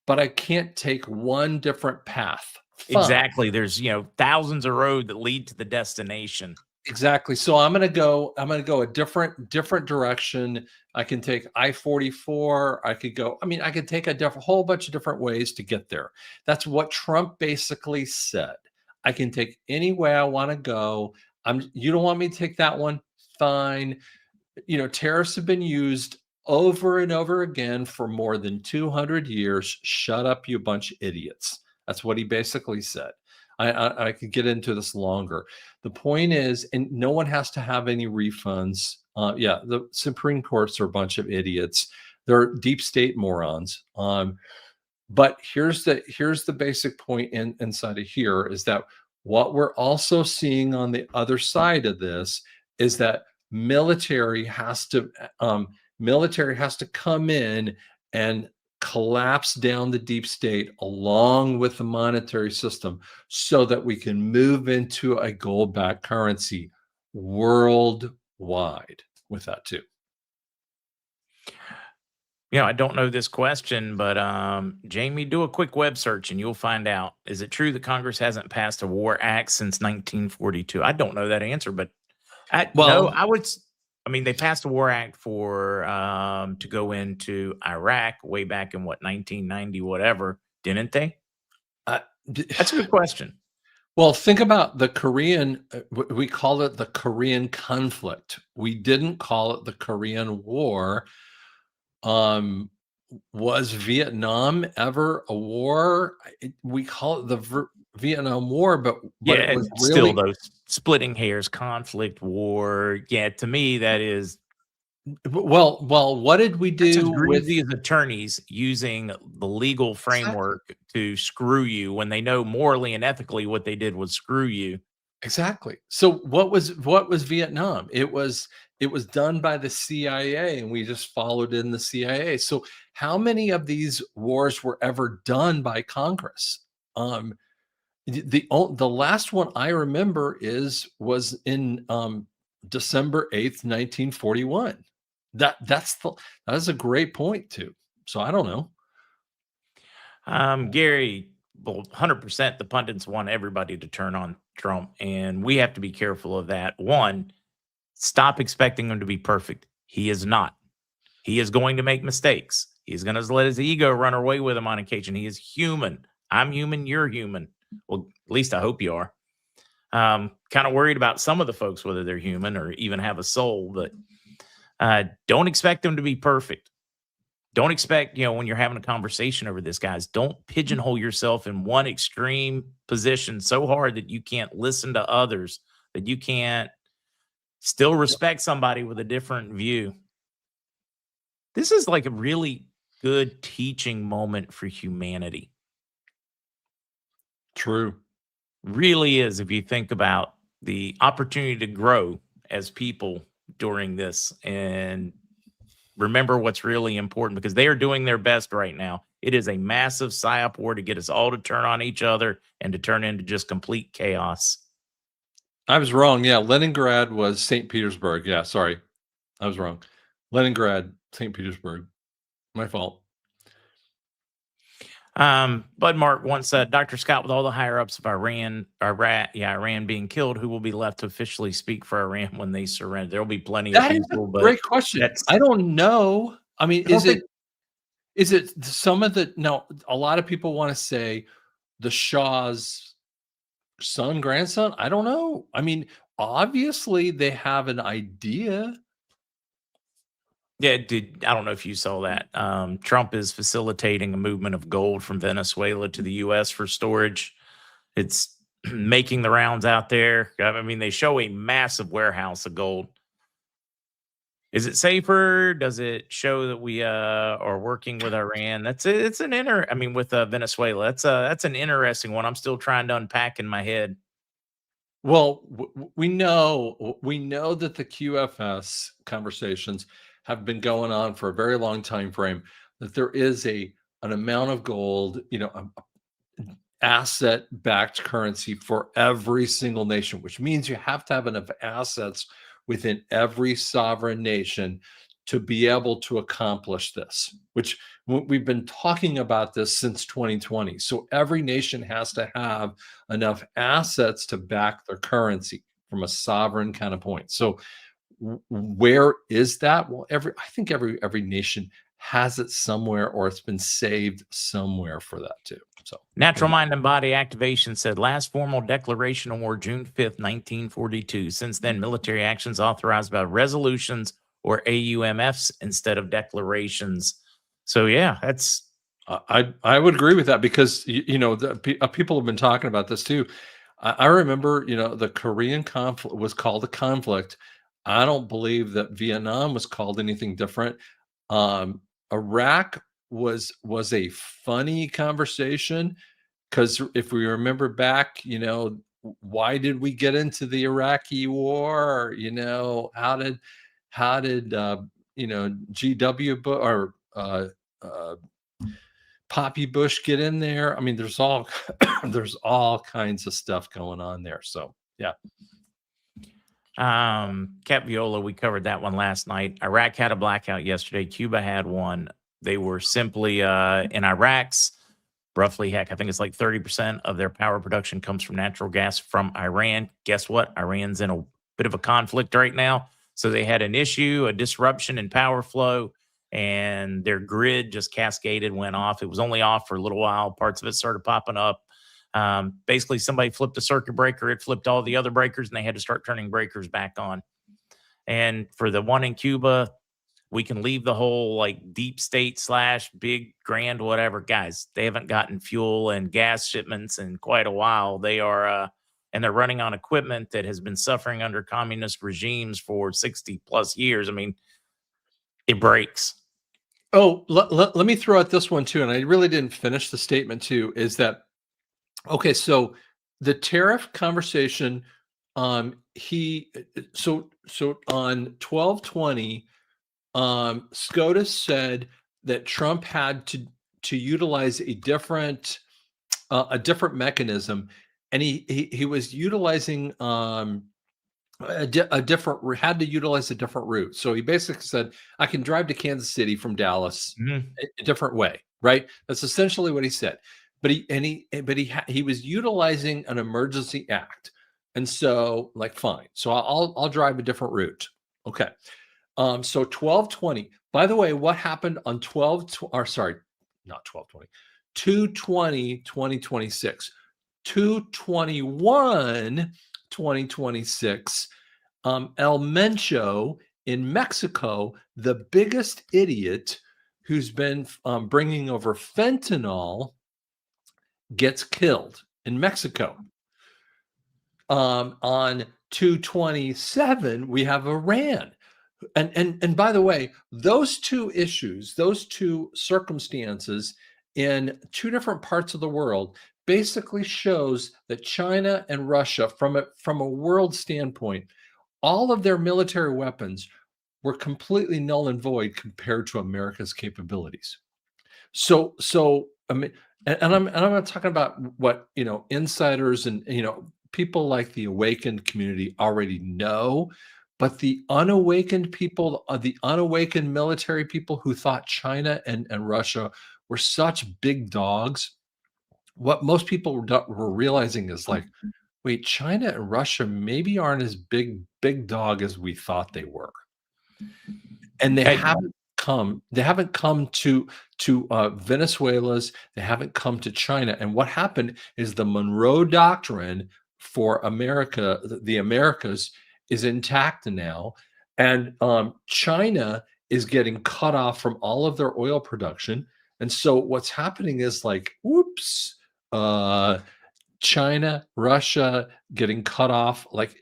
but I can't take one different path. Fine. Exactly. There's, thousands of roads that lead to the destination. Exactly. So I'm going to go a different direction. I can take I-44. I could take a whole bunch of different ways to get there. That's what Trump basically said. I can take any way I want to go. You don't want me to take that one? Fine. Tariffs have been used over and over again for more than 200 years. Shut up, you bunch of idiots. That's what he basically said. I could get into this longer. The point is, and no one has to have any refunds. The Supreme Courts are a bunch of idiots. They're deep state morons. But here's the basic point inside of here is that what we're also seeing on the other side of this is that military has to come in and collapse down the deep state along with the monetary system so that we can move into a gold-backed currency worldwide with that too. I don't know this question, but Jamie, do a quick web search and you'll find out. Is it true that Congress hasn't passed a war act since 1942? I don't know that answer, but they passed a war act for to go into Iraq way back in 1990, whatever, didn't they? That's a good question. Well, think about the Korean. We call it the Korean conflict. We didn't call it the Korean War. Was Vietnam ever a war? We call it the Vietnam War, but it was really still those splitting hairs, conflict, war. Yeah, to me that is. Well, what did we do with these attorneys using the legal framework to screw you when they know morally and ethically what they did was screw you? Exactly. So what was Vietnam? It was done by the CIA, and we just followed in the CIA. So how many of these wars were ever done by Congress? The last one I remember was in December 8th, 1941. That is a great point too. So I don't know. Gary, well, 100% the pundits want everybody to turn on Trump, and we have to be careful of that. One, stop expecting him to be perfect. He is not. He is going to make mistakes. He's going to let his ego run away with him on occasion. He is human. I'm human. You're human. Well, at least I hope you are. Kind of worried about some of the folks, whether they're human or even have a soul, but don't expect them to be perfect. Don't expect, when you're having a conversation over this, guys, don't pigeonhole yourself in one extreme position so hard that you can't listen to others, that you can't still respect somebody with a different view. This is like a really good teaching moment for humanity. True. Really is, if you think about the opportunity to grow as people during this and remember what's really important, because they are doing their best right now. It is a massive psyop war to get us all to turn on each other and to turn into just complete chaos. I was wrong. Yeah, Leningrad was St. Petersburg. Yeah, sorry. I was wrong. Leningrad, St. Petersburg. My fault. Bud Mark once said, Dr. Scott, with all the higher ups of Iran being killed, who will be left to officially speak for Iran when they surrender? There will be plenty of That is a people, but great question. that's I don't know. I mean, I don't think is it some of the no, a lot of people want to say the Shah's son, grandson. I don't know. I mean, obviously they have an idea. yeah, dude, I don't know if you saw that. Trump is facilitating a movement of gold from Venezuela to the US for storage. It's making the rounds out there. I mean, they show a massive warehouse of gold. Is it safer? Does it show that we are working with Iran? It's an I mean, with Venezuela. That's an interesting one. I'm still trying to unpack in my head. Well, we know that the QFS conversations have been going on for a very long time frame. That there is an amount of gold, asset-backed currency for every single nation, which means you have to have enough assets within every sovereign nation to be able to accomplish this, which we've been talking about this since 2020. So every nation has to have enough assets to back their currency from a sovereign kind of point. So where is that? Well, I think every nation has it somewhere, or it's been saved somewhere for that too. So Natural Mind and Body Activation said last formal declaration of war June 5th, 1942. Since then, military actions authorized by resolutions or AUMFs instead of declarations. So yeah, that's I would agree with that, because people have been talking about this too. I remember the Korean conflict was called a conflict. I don't believe that Vietnam was called anything different. Iraq was a funny conversation, because if we remember back, why did we get into the Iraqi war? How did GW or Poppy Bush get in there? I mean, there's all there's all kinds of stuff going on there. So yeah. Cap Viola, we covered that one last night. Iraq had a blackout yesterday. Cuba had one. They were simply in Iraq's roughly, heck, I think it's like 30% of their power production comes from natural gas from Iran. Guess what? Iran's in a bit of a conflict right now. So they had an issue, a disruption in power flow, and their grid just cascaded, went off. It was only off for a little while. Parts of it started popping up. Basically, somebody flipped a circuit breaker. It flipped all the other breakers, and they had to start turning breakers back on. And for the one in Cuba, we can leave the whole like deep state / big grand whatever. Guys, they haven't gotten fuel and gas shipments in quite a while. They are, and they're running on equipment that has been suffering under communist regimes for 60 plus years. I mean, it breaks. Oh, let me throw out this one too. And I really didn't finish the statement too, is that, okay, so the tariff conversation, so on 12/20, SCOTUS said that Trump had to utilize a different mechanism, and he was utilizing had to utilize a different route. So he basically said, I can drive to Kansas City from Dallas a different way, right? That's essentially what he said. But he was utilizing an emergency act. And so, like, fine. So I'll drive a different route. Okay. So 12/20. By the way, what happened on 2/20/2026, 2/21/2026, El Mencho in Mexico, the biggest idiot who's been bringing over fentanyl, gets killed in Mexico. On 2/27, we have Iran. And by the way, those two issues, those two circumstances in two different parts of the world basically shows that China and Russia, from a world standpoint, all of their military weapons were completely null and void compared to America's capabilities. So I mean, and I'm not talking about what insiders and people like the awakened community already know, but the unawakened people, the unawakened military people who thought China and Russia were such big dogs, what most people were realizing is like, wait, China and Russia maybe aren't as big dog as we thought they were. And they Hey, haven't come to Venezuela's, they haven't come to China. And what happened is the Monroe Doctrine for America, the Americas, is intact now, and China is getting cut off from all of their oil production. And so what's happening is like, whoops, China, Russia getting cut off. Like,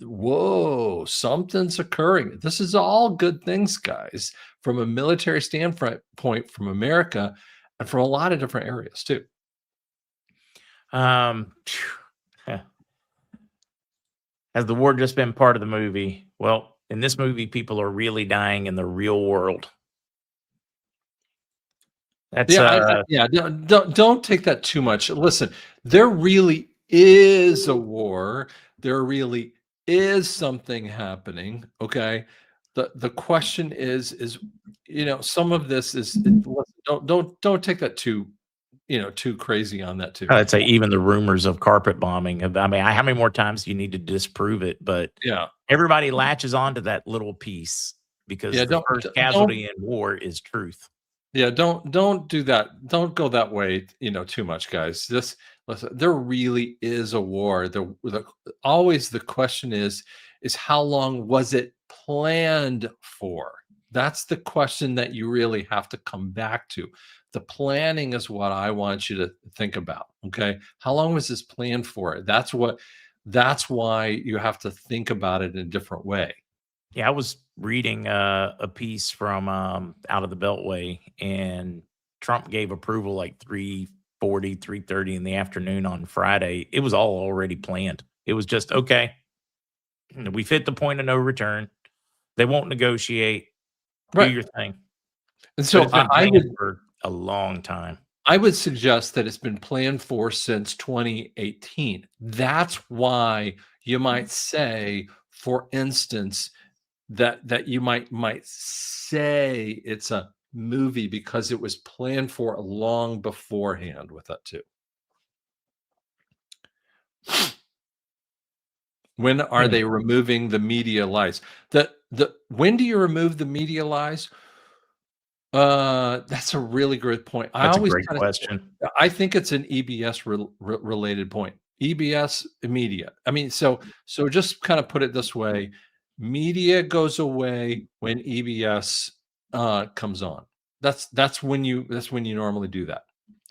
whoa, something's occurring. This is all good things, guys, from a military standpoint, from America, and from a lot of different areas too. Has the war just been part of the movie? Well, in this movie, people are really dying in the real world. That's Yeah, don't take that too much. Listen, there really is a war. There really is something happening. Okay. The question is, some of this is, don't take that too crazy on that too. I'd say even the rumors of carpet bombing. I mean, how many more times do you need to disprove it? But Yeah. everybody latches onto that little piece because Yeah, the first casualty in war is truth. Yeah, don't do that. Don't go that way, too much, guys. Listen, there really is a war. Always the question is how long was it planned for? That's the question that you really have to come back to. The planning is what I want you to think about. Okay. How long was this planned for? That's why you have to think about it in a different way. Yeah, I was reading a piece from out of the Beltway, and Trump gave approval like 3:40, 3:30 in the afternoon on Friday. It was all already planned. It was just, okay, we've hit the point of no return. They won't negotiate. Right. Do your thing. And so I would for a long time. I would suggest that it's been planned for since 2018. That's why you might say, for instance, that you might say it's a movie because it was planned for long beforehand with that too. When are they removing the media lies? When do you remove the media lies? That's a really great point. That's a great question. I think it's an EBS related point. EBS media. I mean, so just kind of put it this way: media goes away when EBS comes on. That's when you normally do that.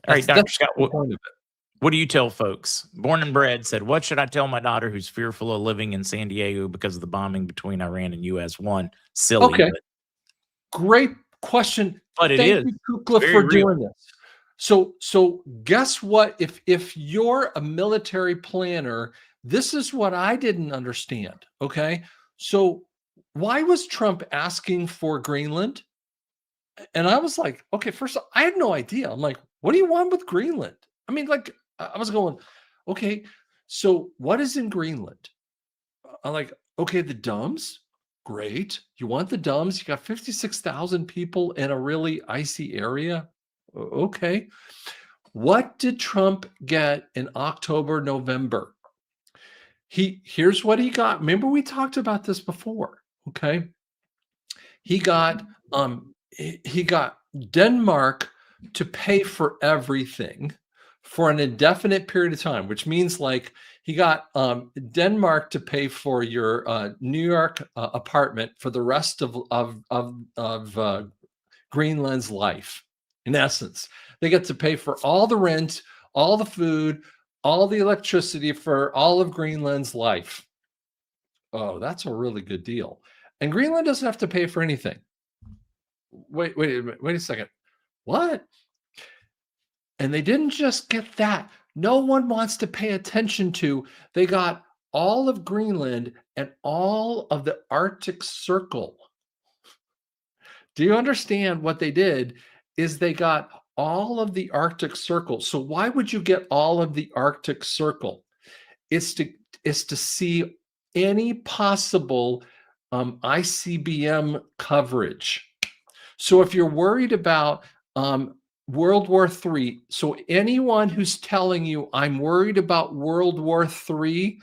All right, Dr. Scott, the point of it. What do you tell folks? Born and bred said, what should I tell my daughter who's fearful of living in San Diego because of the bombing between Iran and US? One, silly. Okay. Great question. But it Thank is you, Kukla, for real. doing this. So guess what? If you're a military planner, this is what I didn't understand. Okay. So why was Trump asking for Greenland? And I was like, okay, first of all, I had no idea. I'm like, what do you want with Greenland? I mean, like, I was going, okay, so what is in Greenland? I'm like, okay, the Dumbs. Great. You want the Dumbs? You got 56,000 people in a really icy area. Okay. What did Trump get in October, November? Here's what he got. Remember, we talked about this before. Okay. He got Denmark to pay for everything for an indefinite period of time, which means like he got Denmark to pay for your New York apartment for the rest of Greenland's life. In essence, they get to pay for all the rent, all the food, all the electricity for all of Greenland's life. Oh, that's a really good deal. And Greenland doesn't have to pay for anything. Wait a second. What? And they didn't just get that. No one wants to pay attention to. They got all of Greenland and all of the Arctic Circle. Do you understand what they did? Is they got all of the Arctic Circle. So why would you get all of the Arctic Circle? is to see any possible ICBM coverage. So if you're worried about World War III, so anyone who's telling you I'm worried about World War III,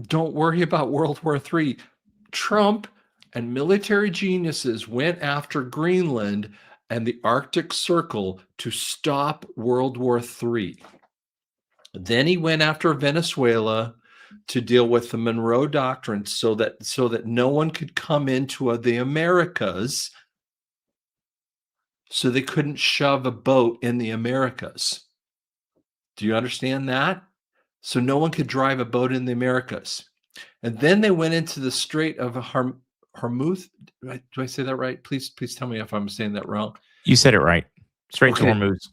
don't worry about World War III. Trump and military geniuses went after Greenland and the Arctic Circle to stop World War III. Then he went after Venezuela to deal with the Monroe Doctrine so that no one could come into the Americas, so they couldn't shove a boat in the Americas. Do you understand that? So no one could drive a boat in the Americas. And then they went into the Strait of Hormuz. Do I say that right? Please tell me if I'm saying that wrong. You said it right. Straight to Okay. Hormuz.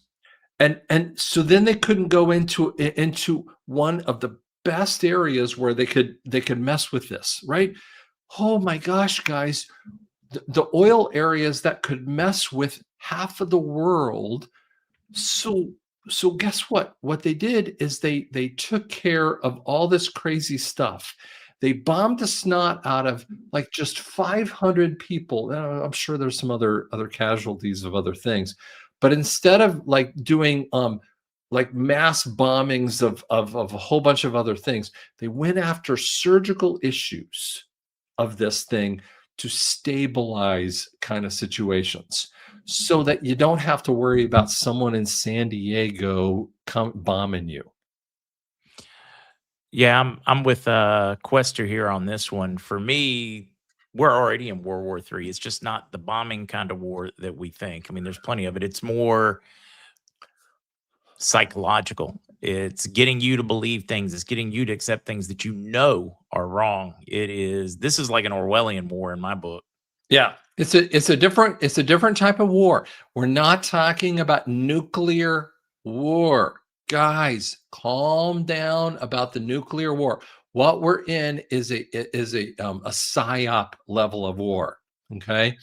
And so then they couldn't go into one of the best areas where they could mess with this, right? Oh my gosh, guys, the oil areas that could mess with half of the world. So guess what? What they did is they took care of all this crazy stuff. They bombed the snot out of like just 500 people. I'm sure there's some other casualties of other things, but instead of like doing like mass bombings of a whole bunch of other things, they went after surgical issues of this thing to stabilize kind of situations, so that you don't have to worry about someone in San Diego bombing you. Yeah, I'm with Quester here on this one. For me, we're already in World War III. It's just not the bombing kind of war that we think. I mean, there's plenty of it. It's more psychological. It's getting you to believe things. It's getting you to accept things that you know are wrong. This is like an Orwellian war in my book. Yeah, it's a different type of war. We're not talking about nuclear war. Guys, calm down about the nuclear war. What we're in is a psyop level of war. Okay,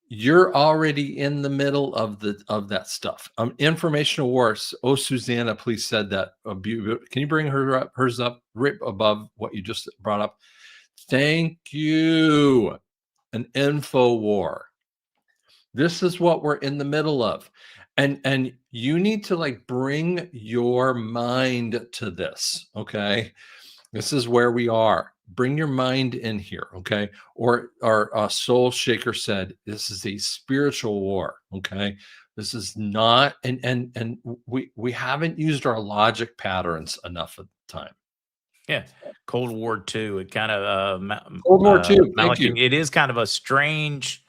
you're already in the middle of that stuff. Informational wars. Oh, Susanna, please said that. Can you bring hers up right above what you just brought up? Thank you. An info war. This is what we're in the middle of. And you need to like bring your mind to this, okay? This is where we are. Bring your mind in here, okay? Or our Soul Shaker said, this is a spiritual war, okay? This is not, and we haven't used our logic patterns enough of the time. Yeah, Cold War II. It kind of Cold War II. Thank you. It is kind of a strange.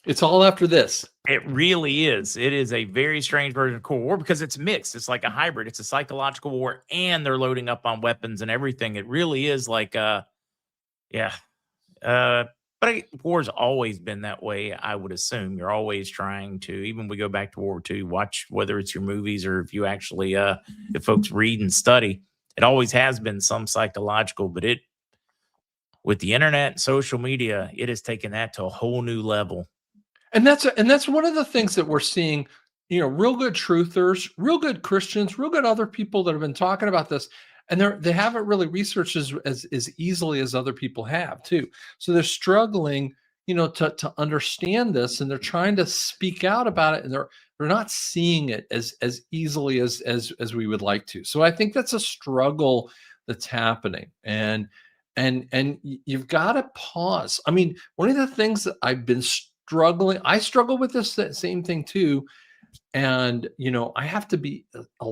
It's all after this. It really is. It is a very strange version of Cold War because it's mixed. It's like a hybrid. It's a psychological war, and they're loading up on weapons and everything. It really is like yeah. But war's always been that way. I would assume you're always trying to. Even we go back to World War II. Watch whether it's your movies or if you actually if folks read and study. It always has been some psychological, but with the internet and social media, it has taken that to a whole new level. And that's one of the things that we're seeing, real good truthers, real good Christians, real good other people that have been talking about this, and they haven't really researched as easily as other people have too. So they're struggling, to understand this, and they're trying to speak out about it, and they're not seeing it as easily as we would like to. So I think that's a struggle that's happening, and you've got to pause. I mean, one of the things that I've been struggling, I struggle with this same thing too, and I have to spend a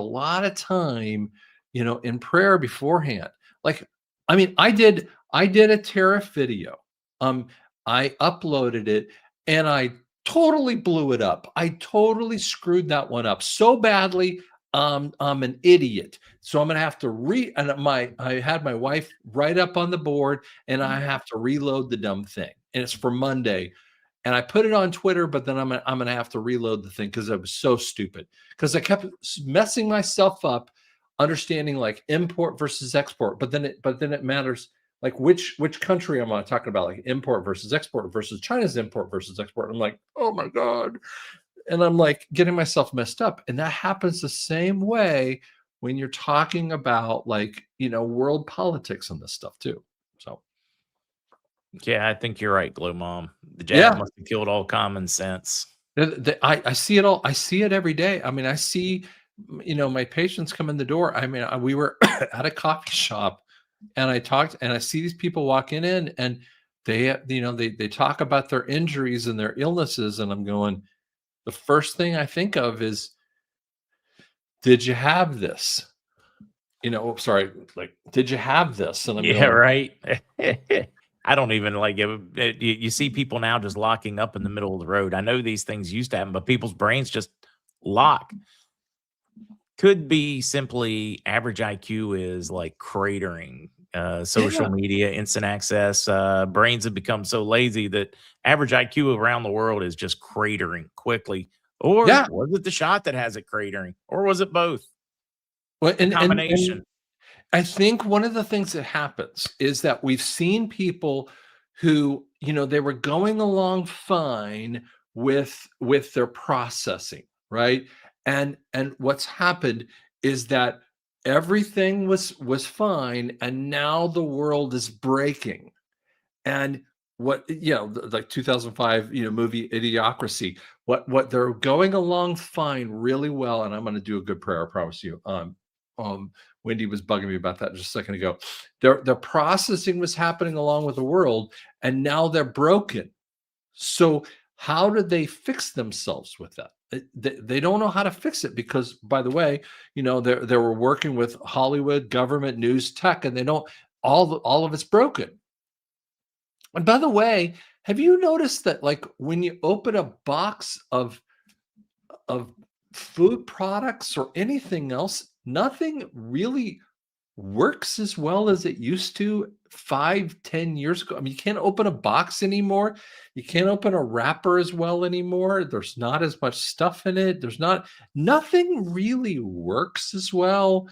lot of time, in prayer beforehand. Like, I mean, I did a tariff video. I uploaded it, and I totally blew it up. I totally screwed that one up so badly. I'm an idiot. So I'm gonna have to I had my wife write up on the board, and I have to reload the dumb thing. And it's for Monday. And I put it on Twitter, but then I'm gonna have to reload the thing because I was so stupid. Because I kept messing myself up, understanding like import versus export. But then it matters like which country am I talking about, like import versus export versus China's import versus export. I'm like, oh my God. and I'm like getting myself messed up. And that happens the same way when you're talking about like, world politics and this stuff too. So Yeah, I think you're right, Glow Mom. The jab yeah, must have killed all common sense. I see it all. I see it every day. I mean, I see, my patients come in the door. I mean, we were at a coffee shop and I talked and I see these people walking in and they talk about their injuries and their illnesses. And I'm going, the first thing I think of is, did you have this? Sorry, like, did you have this? And I'm Yeah, going, right. I don't even like it. You see people now just locking up in the middle of the road. I know these things used to happen, but people's brains just lock. Could be simply average IQ is like cratering. Social yeah, media, instant access. Brains have become so lazy that average IQ around the world is just cratering quickly. Or yeah. was it the shot that has it cratering? Or was it both? Well, A and combination. I think one of the things that happens is that we've seen people who, they were going along fine with their processing, right? And what's happened is that everything was fine and now the world is breaking. And like 2005, movie Idiocracy, what they're going along fine really well, and I'm going to do a good prayer, I promise you. Wendy was bugging me about that just a second ago. Their processing was happening along with the world, and now they're broken. So how did they fix themselves with that? They don't know how to fix it because, by the way, they were working with Hollywood, government, news, tech, and they don't. All of it's broken. And by the way, have you noticed that, like, when you open a box of food products or anything else, nothing really works as well as it used to 5, 10 years ago? I mean, you can't open a box anymore. You can't open a wrapper as well anymore. There's not as much stuff in it. Nothing really works as well.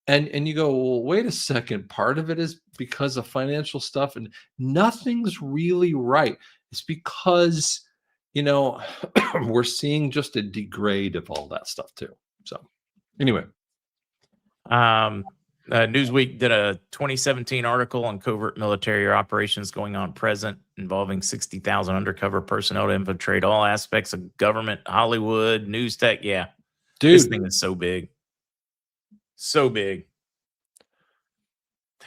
And you go, well, wait a second. Part of it is because of financial stuff, and nothing's really right. It's because, you know, we're seeing just a degrade of all that stuff too. So anyway. Newsweek did a 2017 article on covert military operations going on present, involving 60,000 undercover personnel to infiltrate all aspects of government, Hollywood, news tech. Yeah, this Dude, thing is so big, so big.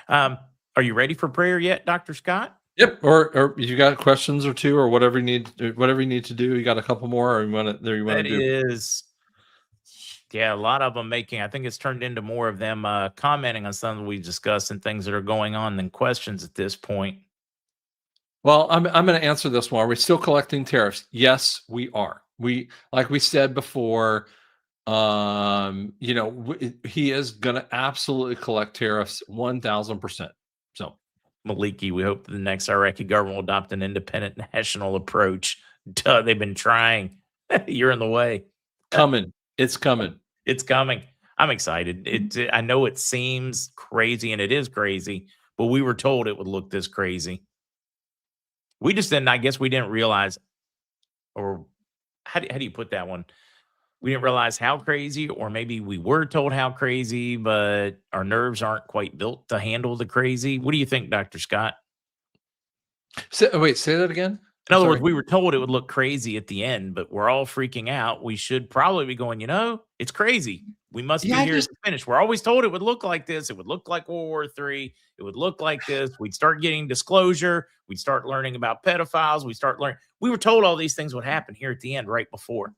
Are you ready for prayer yet, Dr. Scott? yep. Or you got questions or two or whatever you need to do. You got a couple more, or you want to That do. is, yeah, a lot of them making. I think it's turned into more of them commenting on something we discussed and things that are going on than questions at this point. Well, I'm going to answer this one. Are we still collecting tariffs? Yes, we are. Like we said before, he is going to absolutely collect tariffs 1,000%. So, Maliki, we hope the next Iraqi government will adopt an independent national approach. Duh, they've been trying. You're in the way. coming. It's coming. It's coming. I'm excited. I know it seems crazy, and it is crazy, but we were told it would look this crazy. We just didn't. I guess we didn't realize, or how do you put that one? We didn't realize how crazy, or maybe we were told how crazy, but our nerves aren't quite built to handle the crazy. What do you think, Dr. Scott? Wait, say that again. In other words, Sorry. we were told it would look crazy at the end, but we're all freaking out. We should probably be going, it's crazy. We must be here to finish. We're always told it would look like this. It would look like World War III. It would look like this. We'd start getting disclosure. We'd start learning about pedophiles. We were told all these things would happen here at the end right before.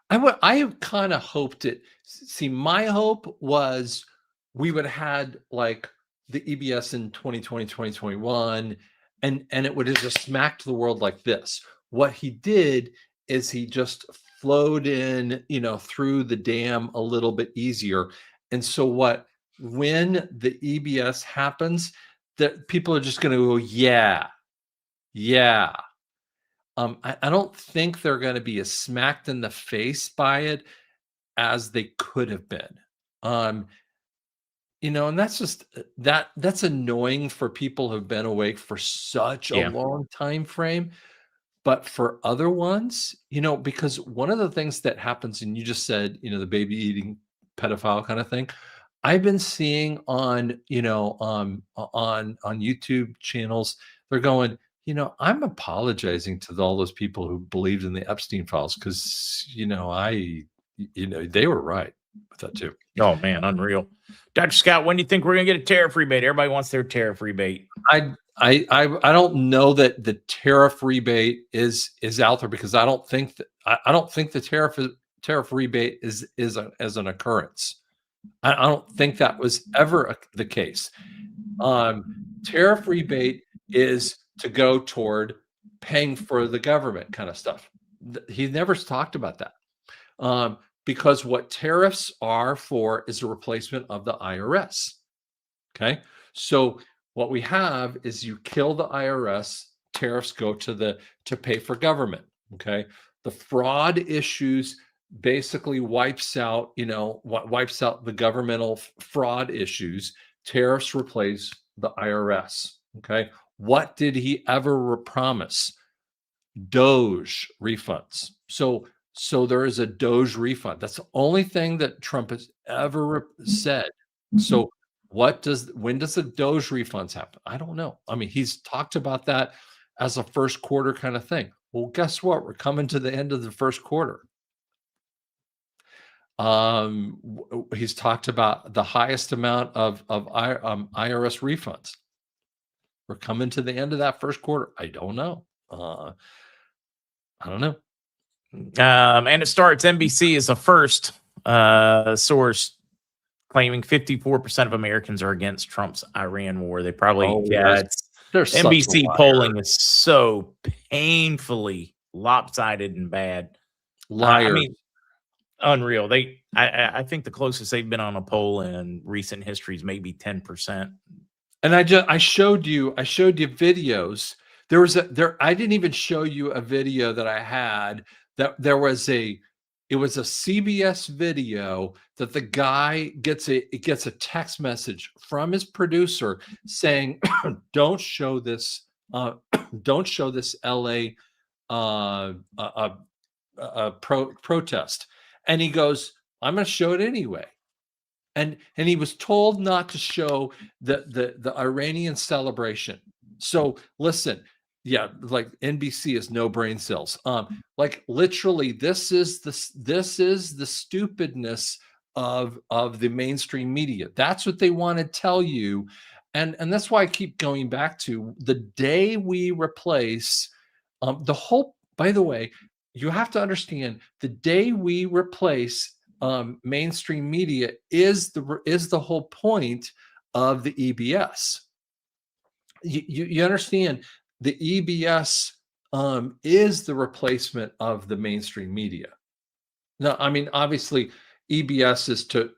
I kind of hoped it. See, my hope was we would have had like the EBS in 2020, 2021, and it would have just smacked the world like this. What he did is he just flowed in, through the dam a little bit easier. And so when the EBS happens, that people are just going to go, yeah. I don't think they're going to be as smacked in the face by it as they could have been. And that's just that's annoying for people who've been awake for such a long time frame. But for other ones, because one of the things that happens, and you just said, the baby eating pedophile kind of thing, I've been seeing on, on YouTube channels, they're going, I'm apologizing to all those people who believed in the Epstein files because, they were right with that too. Oh man, unreal. Dr. Scott, when do you think we're gonna get a tariff rebate? Everybody wants their tariff rebate. I don't know that the tariff rebate is out there, because I don't think the tariff rebate is as an occurrence. I don't think that was ever the case. Tariff rebate is to go toward paying for the government kind of stuff. He never talked about that. Because what tariffs are for is a replacement of the IRS. Okay. So what we have is you kill the IRS, tariffs go to pay for government. Okay. The fraud issues basically wipes out the governmental fraud issues. Tariffs replace the IRS. Okay. What did he ever promise? Doge refunds. So there is a Doge refund. That's the only thing that Trump has ever said. So when does the Doge refunds happen? I don't know. I mean, he's talked about that as a first quarter kind of thing. Well, guess what? We're coming to the end of the first quarter. He's talked about the highest amount of IRS refunds. We're coming to the end of that first quarter. I don't know. I don't know. And it starts, NBC is the first source claiming 54% of Americans are against Trump's Iran war. They probably NBC polling is so painfully lopsided and bad. Liars. I mean, unreal. I think the closest they've been on a poll in recent history is maybe 10%. And I showed you videos. I didn't even show you a video that I had that it was a CBS video that the guy gets a text message from his producer saying, don't show this LA protest. And he goes, I'm going to show it anyway. And he was told not to show the Iranian celebration. So listen, yeah, like NBC is no brain cells. Like literally, this is the stupidness of the mainstream media. That's what they want to tell you, and that's why I keep going back to the day we replace the whole. By the way, you have to understand the day we replace mainstream media is the whole point of the EBS. You understand? The EBS is the replacement of the mainstream media. Now, I mean, obviously, EBS is to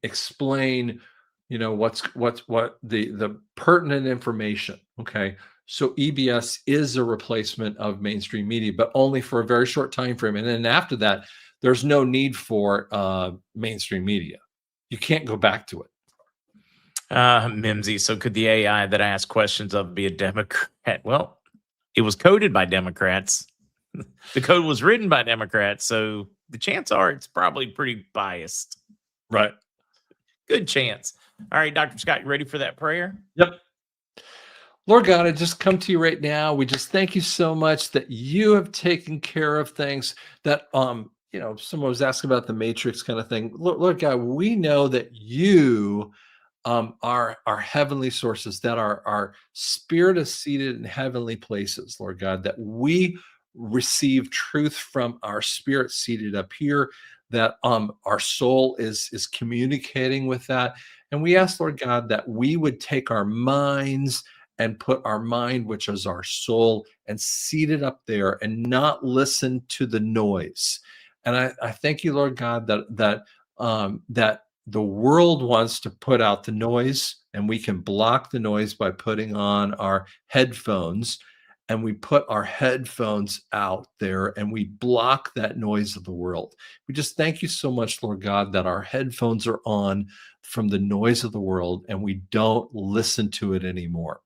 explain, what the pertinent information. Okay, so EBS is a replacement of mainstream media, but only for a very short time frame, and then after that, there's no need for mainstream media. You can't go back to it. Mimsy, so could the AI that I ask questions of be a Democrat? Well, it was coded by Democrats. The code was written by Democrats, so the chances are it's probably pretty biased. Right. Good chance. All right, Dr. Scott, you ready for that prayer? Yep. Lord God, I just come to you right now. We just thank you so much that you have taken care of things that, someone was asking about the Matrix kind of thing. Lord God, we know that you are our heavenly sources, that our spirit is seated in heavenly places, Lord God, that we receive truth from our spirit seated up here, that our soul is communicating with that. And we ask, Lord God, that we would take our minds and put our mind, which is our soul, and seat it up there and not listen to the noise. And I thank you, Lord God, that the world wants to put out the noise, and we can block the noise by putting on our headphones, and we put our headphones out there and we block that noise of the world. We just thank you so much, Lord God, that our headphones are on from the noise of the world and we don't listen to it anymore.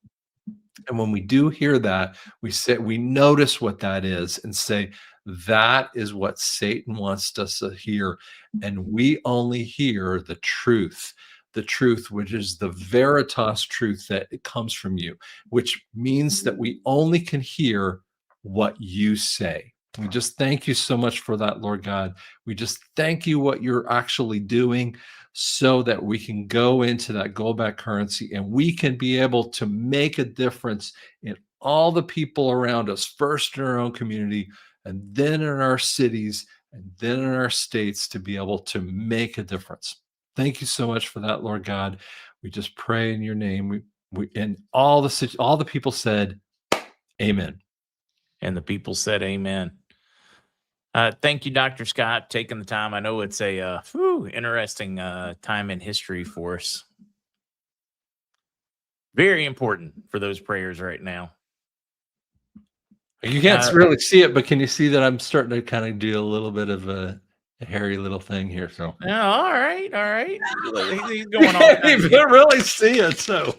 And when we do hear that, we notice what that is and say, that is what Satan wants us to hear. And we only hear the truth, which is the veritas truth that it comes from you, which means that we only can hear what you say. We just thank you so much for that, Lord God. We just thank you what you're actually doing so that we can go into that gold-backed currency and we can be able to make a difference in all the people around us, first in our own community and then in our cities and then in our states, to be able to make a difference. Thank you so much for that, Lord God. We just pray in your name. We and all the people said, amen. And the people said amen. Thank you, Dr. Scott, taking the time. I know it's a interesting time in history for us. Very important for those prayers right now. You can't really see it, but can you see that I'm starting to kind of do a little bit of a hairy little thing here? So, Oh, all right. He's going on. You can't really see it. So,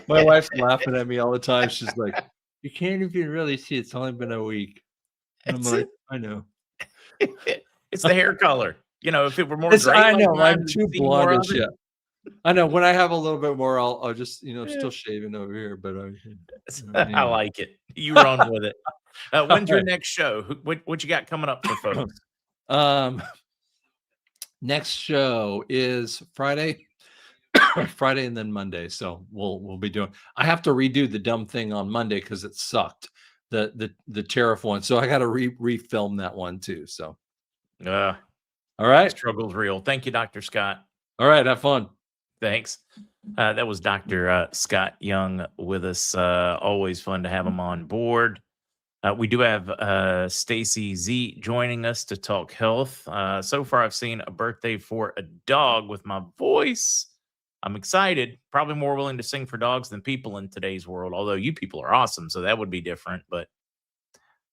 my wife's laughing at me all the time. She's like, "You can't even really see it. It's only been a week." And I'm like, "I know." It's the hair color. You know, if it were more gray, I like know mine, I'm we'd too see more blonde of and it. shit. I know when I have a little bit more, I'll just still shaving over here. But I like it. You run with it. When's your Alright. next show? What you got coming up for folks? Next show is Friday, Friday, and then Monday. So we'll be doing. I have to redo the dumb thing on Monday because it sucked. The tariff one. So I got to refilm that one too. So all right. Struggle's real. Thank you, Dr. Scott. All right. Have fun. Thanks. That was Dr. Scott Young with us. Always fun to have him on board. We do have Stacy Z joining us to talk health. So far, I've seen a birthday for a dog with my voice. I'm excited. Probably more willing to sing for dogs than people in today's world, although you people are awesome, so that would be different. But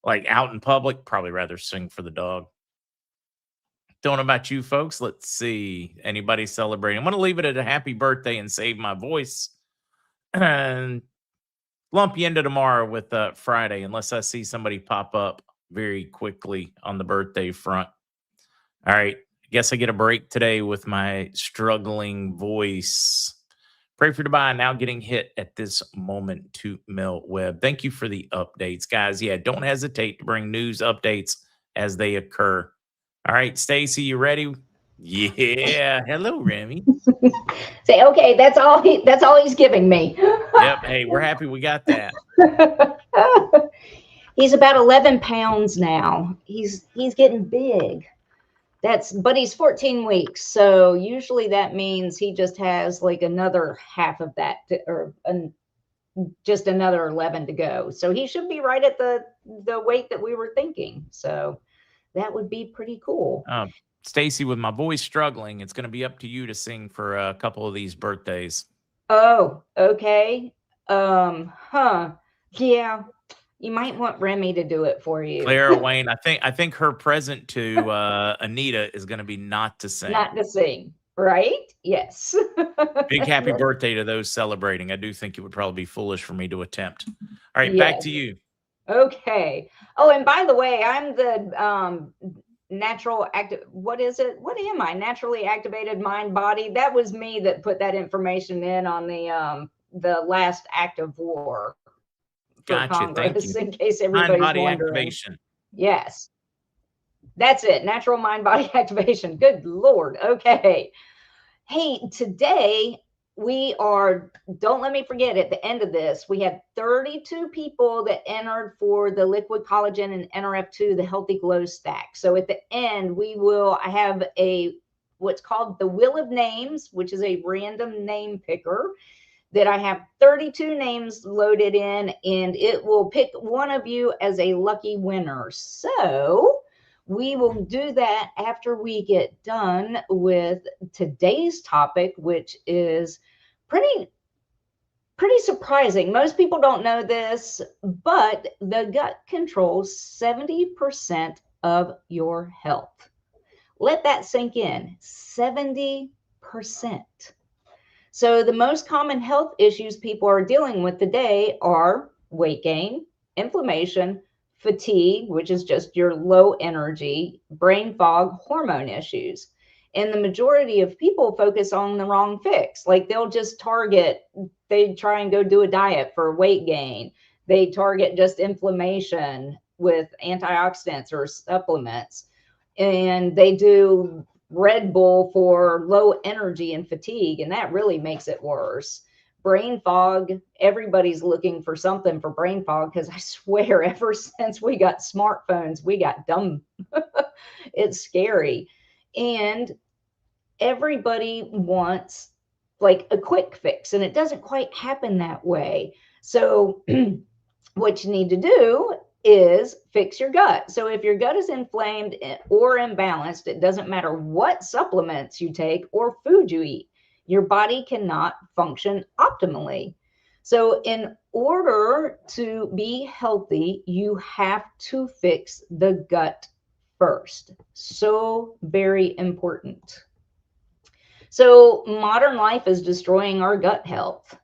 like out in public, probably rather sing for the dog. Don't know about you folks. Let's see. Anybody celebrating? I'm going to leave it at a happy birthday and save my voice. And lump you into tomorrow with Friday, unless I see somebody pop up very quickly on the birthday front. All right. I guess I get a break today with my struggling voice. Pray for Dubai now getting hit at this moment to Mel Webb. Thank you for the updates, guys. Yeah, don't hesitate to bring news updates as they occur. All right, Stacy, you ready? Yeah. Hello, Remy. Say, okay, that's all he's giving me. Yep. Hey, we're happy we got that. He's about 11 pounds now. He's getting big. But he's 14 weeks. So usually that means he just has like another half of that just another 11 to go. So he should be right at the weight that we were thinking. So that would be pretty cool. Stacy, with my voice struggling, it's going to be up to you to sing for a couple of these birthdays. Oh, okay. Yeah. You might want Remy to do it for you. Clara Wayne, I think her present to Anita is going to be not to sing. Not to sing, right? Yes. Big happy birthday to those celebrating. I do think it would probably be foolish for me to attempt. All right, Yes. back to you. Okay. Oh, and by the way, I'm the natural active. What is it? What am I? Naturally activated mind body. That was me that put that information in on the last act of war. Gotcha. Thank you. In case everybody's Mind-body wondering. activation. Yes. That's it. Natural mind body activation. Good Lord. Okay. Hey, today don't let me forget, at the end of this, we had 32 people that entered for the liquid collagen and NRF2, the healthy glow stack. So at the end, I have what's called the Wheel of Names, which is a random name picker that I have 32 names loaded in, and it will pick one of you as a lucky winner. So we will do that after we get done with today's topic, which is pretty surprising. Most people don't know this, but the gut controls 70% of your health. Let that sink in. 70%. So the most common health issues people are dealing with today are weight gain, inflammation, fatigue, which is just your low energy, brain fog, hormone issues. And the majority of people focus on the wrong fix. Like they'll just they try and go do a diet for weight gain. They target just inflammation with antioxidants or supplements. And they do Red Bull for low energy and fatigue, and that really makes it worse. Brain fog, everybody's looking for something for brain fog, because I swear ever since we got smartphones, we got dumb. It's scary. And everybody wants like a quick fix, and it doesn't quite happen that way. So what you need to do is fix your gut. So if your gut is inflamed or imbalanced, it doesn't matter what supplements you take or food you eat, your body cannot function optimally. So in order to be healthy, you have to fix the gut first. So very important. So modern life is destroying our gut health.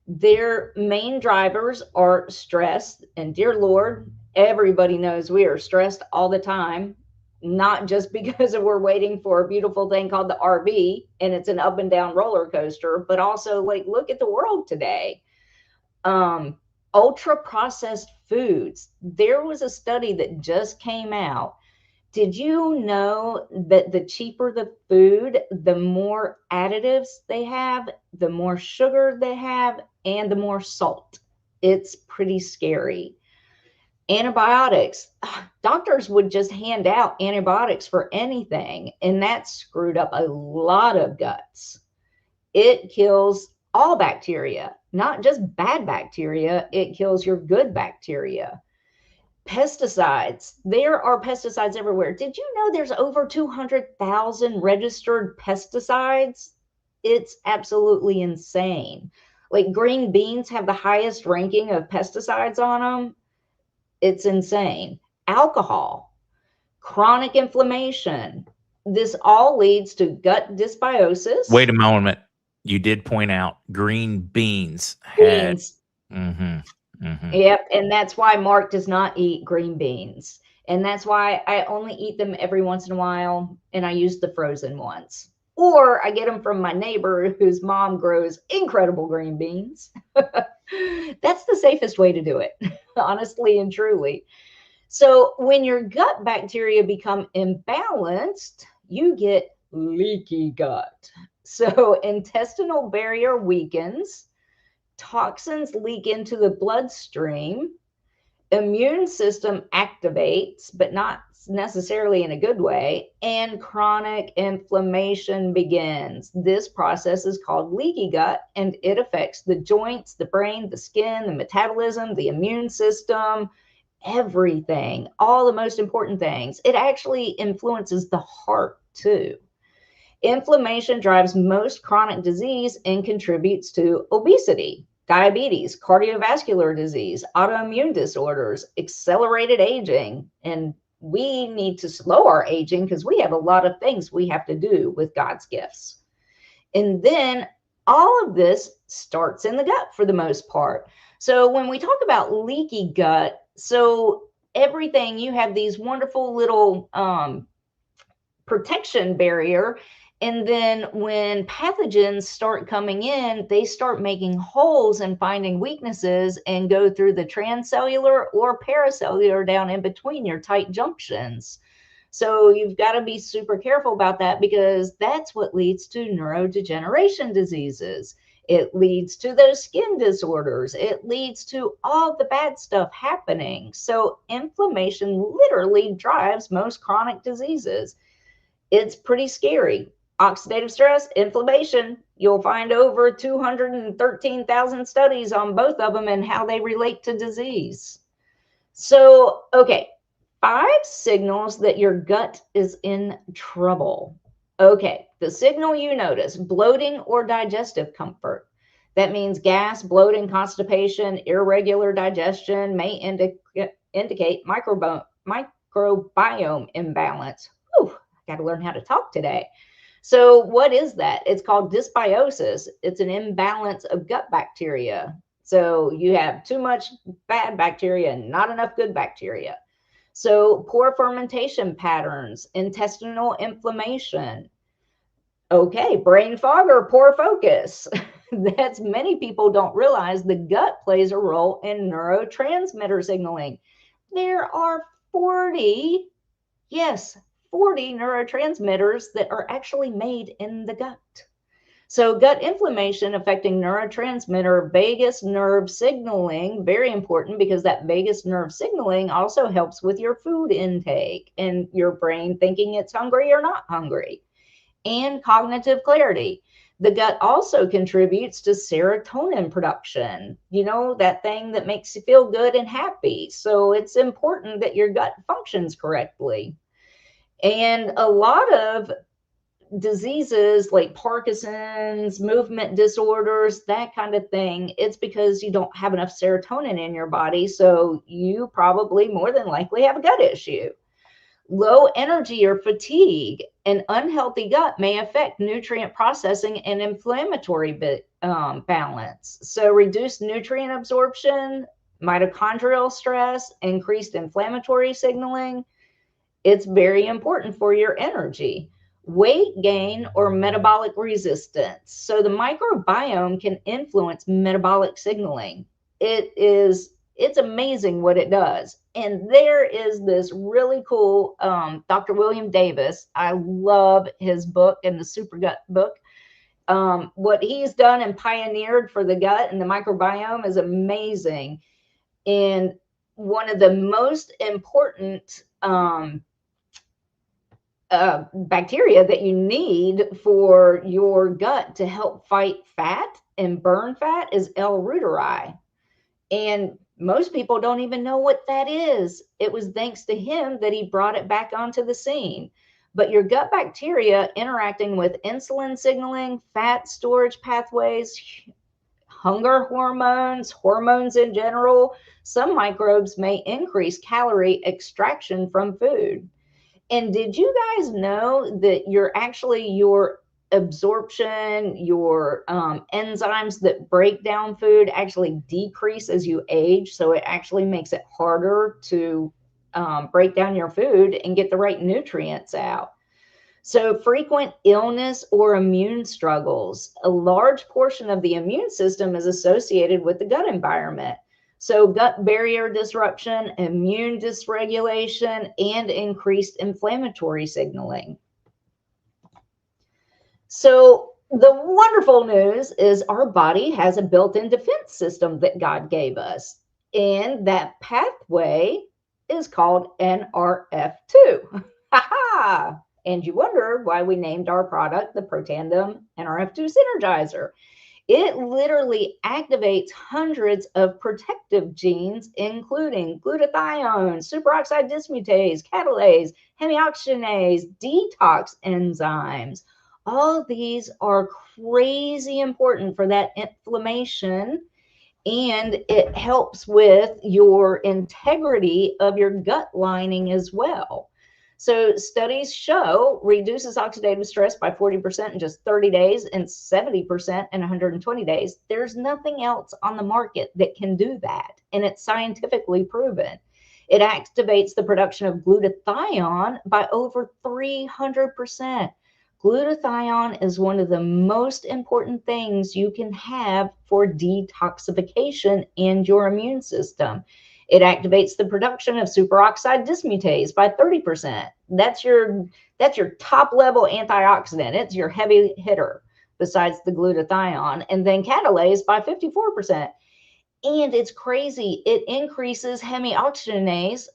Their main drivers are stress, and dear Lord, everybody knows we are stressed all the time, not just because we're waiting for a beautiful thing called the RV and it's an up and down roller coaster, but also like look at the world today. Ultra processed foods. There was a study that just came out. Did you know that the cheaper the food, the more additives they have, the more sugar they have, and the more salt? It's pretty scary. Antibiotics. Doctors would just hand out antibiotics for anything, and that screwed up a lot of guts. It kills all bacteria, not just bad bacteria. It kills your good bacteria. Pesticides. There are pesticides everywhere. Did you know there's over 200,000 registered pesticides? It's absolutely insane. Like green beans have the highest ranking of pesticides on them. It's insane. Alcohol, chronic inflammation. This all leads to gut dysbiosis. Wait a moment. You did point out green beans had. Yep, and that's why Mark does not eat green beans. And that's why I only eat them every once in a while, and I use the frozen ones. Or I get them from my neighbor whose mom grows incredible green beans. That's the safest way to do it, honestly and truly. So when your gut bacteria become imbalanced, you get leaky gut. So intestinal barrier weakens, toxins leak into the bloodstream, immune system activates, but not necessarily in a good way, and chronic inflammation begins. This process is called leaky gut, and it affects the joints, the brain, the skin, the metabolism, the immune system, everything, all the most important things. It actually influences the heart too. Inflammation drives most chronic disease and contributes to obesity, diabetes, cardiovascular disease, autoimmune disorders, accelerated aging. And we need to slow our aging because we have a lot of things we have to do with God's gifts. And then all of this starts in the gut for the most part. So when we talk about leaky gut, so everything, you have these wonderful little protection barrier. And then when pathogens start coming in, they start making holes and finding weaknesses and go through the transcellular or paracellular down in between your tight junctions. So you've got to be super careful about that, because that's what leads to neurodegeneration diseases. It leads to those skin disorders. It leads to all the bad stuff happening. So inflammation literally drives most chronic diseases. It's pretty scary. Oxidative stress, inflammation. You'll find over 213,000 studies on both of them and how they relate to disease. So, okay, 5 signals that your gut is in trouble. Okay, the signal you notice: bloating or digestive comfort. That means gas, bloating, constipation, irregular digestion may indicate microbiome imbalance. Whew, got to learn how to talk today. So what is that? It's called dysbiosis. It's an imbalance of gut bacteria. So you have too much bad bacteria and not enough good bacteria. So poor fermentation patterns, intestinal inflammation. Okay, brain fog or poor focus. That's many people don't realize the gut plays a role in neurotransmitter signaling. There are 40, yes, 40 neurotransmitters that are actually made in the gut. So gut inflammation affecting neurotransmitter vagus nerve signaling, very important because that vagus nerve signaling also helps with your food intake and your brain thinking it's hungry or not hungry, and cognitive clarity. The gut also contributes to serotonin production, you know, that thing that makes you feel good and happy. So it's important that your gut functions correctly. And a lot of diseases like Parkinson's, movement disorders, that kind of thing, it's because you don't have enough serotonin in your body. So you probably more than likely have a gut issue. Low energy or fatigue, an unhealthy gut may affect nutrient processing and inflammatory balance. So reduced nutrient absorption, mitochondrial stress, increased inflammatory signaling. It's very important for your energy. Weight gain or metabolic resistance. So the microbiome can influence metabolic signaling. It's amazing what it does. And there is this really cool Dr. William Davis. I love his book and the Super Gut book. What he's done and pioneered for the gut and the microbiome is amazing. And one of the most important bacteria that you need for your gut to help fight fat and burn fat is L. reuteri. And most people don't even know what that is. It was thanks to him that he brought it back onto the scene. But your gut bacteria interacting with insulin signaling, fat storage pathways, hunger hormones, hormones in general, some microbes may increase calorie extraction from food. And did you guys know that your absorption, your enzymes that break down food actually decrease as you age? So it actually makes it harder to break down your food and get the right nutrients out. So frequent illness or immune struggles. A large portion of the immune system is associated with the gut environment. So gut barrier disruption, immune dysregulation, and increased inflammatory signaling. So the wonderful news is our body has a built-in defense system that God gave us. And that pathway is called NRF2. Ha-ha! And you wonder why we named our product the Protandim NRF2 Synergizer. It literally activates hundreds of protective genes, including glutathione, superoxide dismutase, catalase, hemioxygenase, detox enzymes. All of these are crazy important for that inflammation, and it helps with your integrity of your gut lining as well. So studies show reduces oxidative stress by 40% in just 30 days and 70% in 120 days. There's nothing else on the market that can do that, and it's scientifically proven. It activates the production of glutathione by over 300%. Glutathione is one of the most important things you can have for detoxification and your immune system. It activates the production of superoxide dismutase by 30%. That's your top level antioxidant. It's your heavy hitter besides the glutathione. And then catalase by 54%. And it's crazy. It increases hemioxygenase.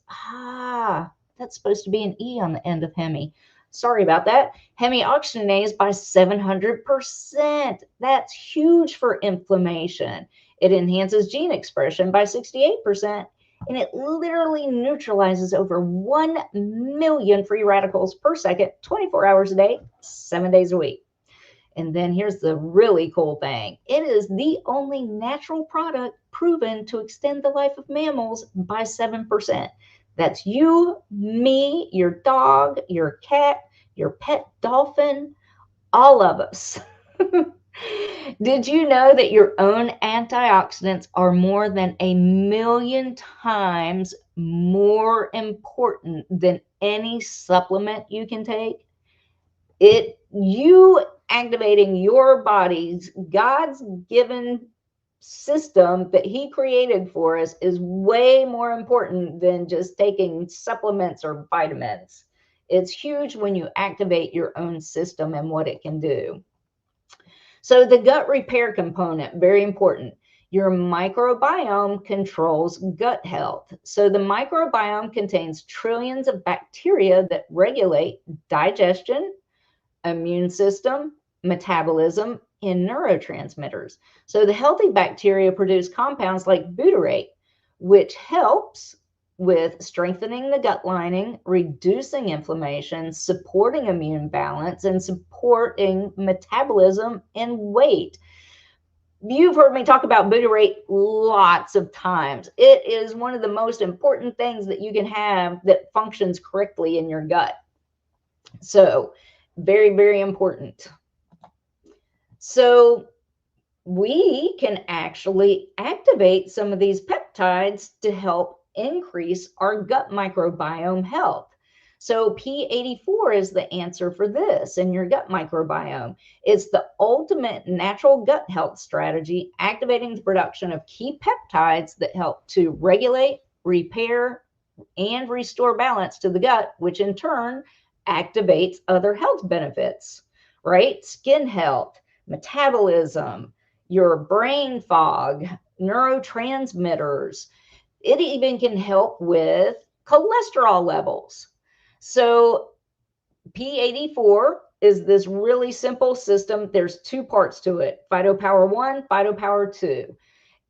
That's supposed to be an E on the end of hemi. Sorry about that. Hemioxygenase by 700%. That's huge for inflammation. It enhances gene expression by 68%. And it literally neutralizes over 1 million free radicals per second, 24 hours a day, 7 days a week. And then here's the really cool thing. It is the only natural product proven to extend the life of mammals by 7%. That's you, me, your dog, your cat, your pet dolphin. all of us. Did you know that your own antioxidants are more than 1,000,000 times more important than any supplement you can take? You activating your body's God's given system that he created for us is way more important than just taking supplements or vitamins. It's huge when you activate your own system and what it can do. So the gut repair component, very important. Your microbiome controls gut health. So the microbiome contains trillions of bacteria that regulate digestion, immune system, metabolism, and neurotransmitters. So the healthy bacteria produce compounds like butyrate, which helps with strengthening the gut lining, reducing inflammation, supporting immune balance, and supporting metabolism and weight. You've heard me talk about butyrate lots of times. It is one of the most important things that you can have that functions correctly in your gut. So very, very important. So we can actually activate some of these peptides to help increase our gut microbiome health. So P84 is the answer for this in your gut microbiome. It's the ultimate natural gut health strategy, activating the production of key peptides that help to regulate, repair, and restore balance to the gut, which in turn activates other health benefits, right? Skin health, metabolism, your brain fog, neurotransmitters. It even can help with cholesterol levels. So P84 is this really simple system. There's two parts to it, Phytopower 1, Phytopower 2.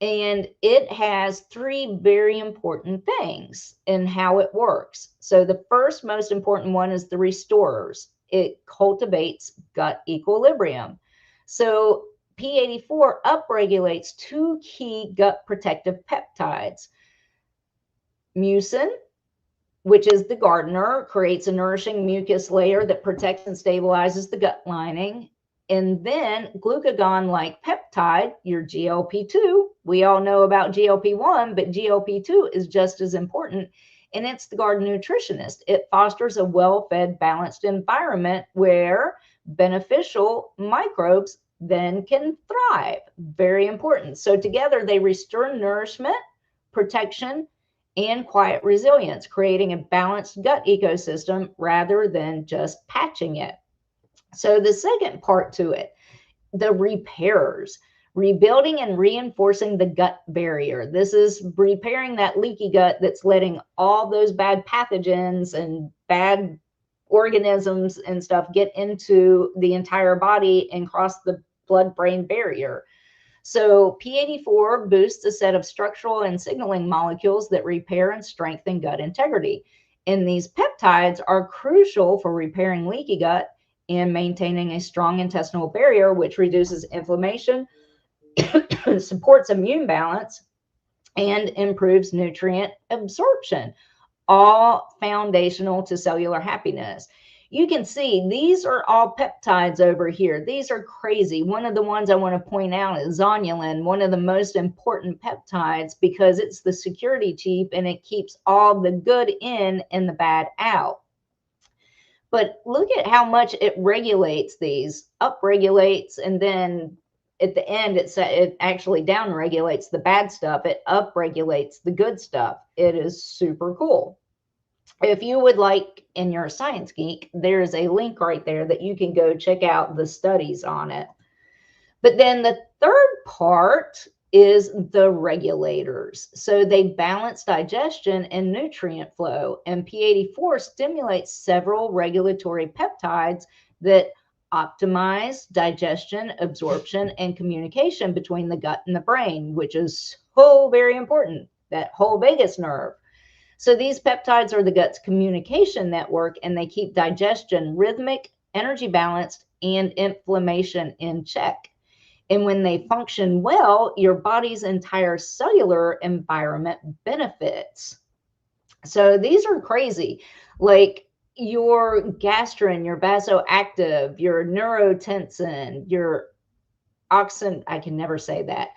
And it has three very important things in how it works. So the first most important one is the restorers. It cultivates gut equilibrium. So P84 upregulates two key gut protective peptides. Mucin, which is the gardener, creates a nourishing mucus layer that protects and stabilizes the gut lining. And then glucagon-like peptide, your GLP-2. We all know about GLP-1, but GLP-2 is just as important. And it's the garden nutritionist. It fosters a well-fed, balanced environment where beneficial microbes then can thrive. Very important. So together they restore nourishment, protection, and quiet resilience, creating a balanced gut ecosystem rather than just patching it. So the second part to it, the repairers, rebuilding and reinforcing the gut barrier. This is repairing that leaky gut that's letting all those bad pathogens and bad organisms and stuff get into the entire body and cross the blood-brain barrier. So P84 boosts a set of structural and signaling molecules that repair and strengthen gut integrity. And these peptides are crucial for repairing leaky gut and maintaining a strong intestinal barrier, which reduces inflammation, supports immune balance, and improves nutrient absorption, all foundational to cellular happiness. You can see these are all peptides over here. These are crazy. One of the ones I want to point out is zonulin, one of the most important peptides because it's the security chief and it keeps all the good in and the bad out. But look at how much it regulates these, upregulates, and then at the end, it actually downregulates the bad stuff. It upregulates the good stuff. It is super cool. If you would like, and you're a science geek, there's a link right there that you can go check out the studies on it. But then the third part is the regulators. So they balance digestion and nutrient flow, and P84 stimulates several regulatory peptides that optimize digestion, absorption, and communication between the gut and the brain, which is so very important, that whole vagus nerve. So these peptides are the gut's communication network, and they keep digestion rhythmic, energy balanced, and inflammation in check. And when they function well, your body's entire cellular environment benefits. So these are crazy. Like, your gastrin, your vasoactive, your neurotensin, your oxin, I can never say that.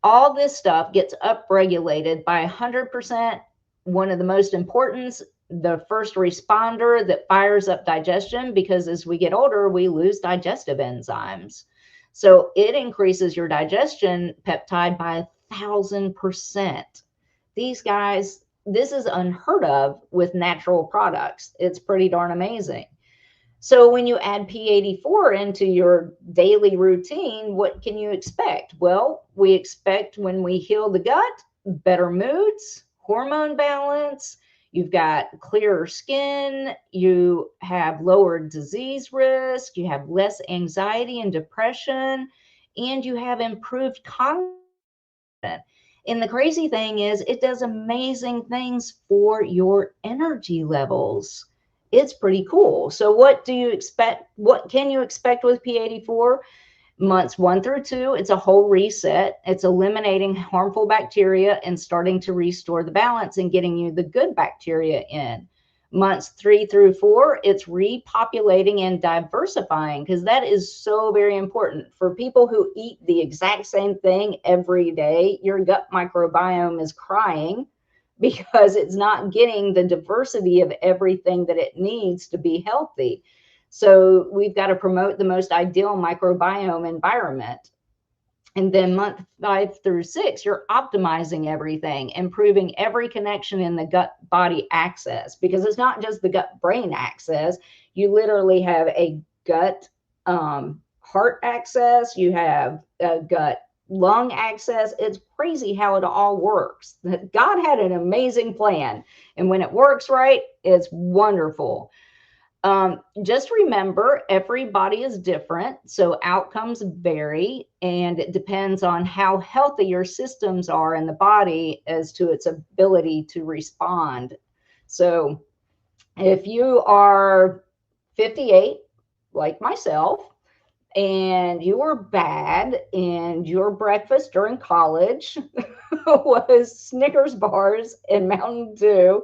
All this stuff gets upregulated by 100%. One of the most important, the first responder that fires up digestion, because as we get older, we lose digestive enzymes. So it increases your digestion peptide by 1,000%. These guys, this is unheard of with natural products. It's pretty darn amazing. So when you add P84 into your daily routine, what can you expect? Well, we expect, when we heal the gut, better moods, hormone balance, you've got clearer skin, you have lower disease risk, you have less anxiety and depression, and you have improved cognition. And the crazy thing is, it does amazing things for your energy levels. It's pretty cool. So what do you expect? What can you expect with P84? Months 1 through 2, it's a whole reset. It's eliminating harmful bacteria and starting to restore the balance and getting you the good bacteria in. Months 3 through 4, it's repopulating and diversifying, because that is so very important for people who eat the exact same thing every day. Your gut microbiome is crying because it's not getting the diversity of everything that it needs to be healthy. So we've got to promote the most ideal microbiome environment. And then month 5 through 6, you're optimizing everything, improving every connection in the gut-body axis, because it's not just the gut-brain axis. You literally have a gut-heart axis. You have a gut-lung axis. It's crazy how it all works. God had an amazing plan. And when it works right, it's wonderful. Just remember, everybody is different, so outcomes vary, and it depends on how healthy your systems are in the body as to its ability to respond. So if you are 58, like myself, and you were bad, and your breakfast during college was Snickers bars and Mountain Dew,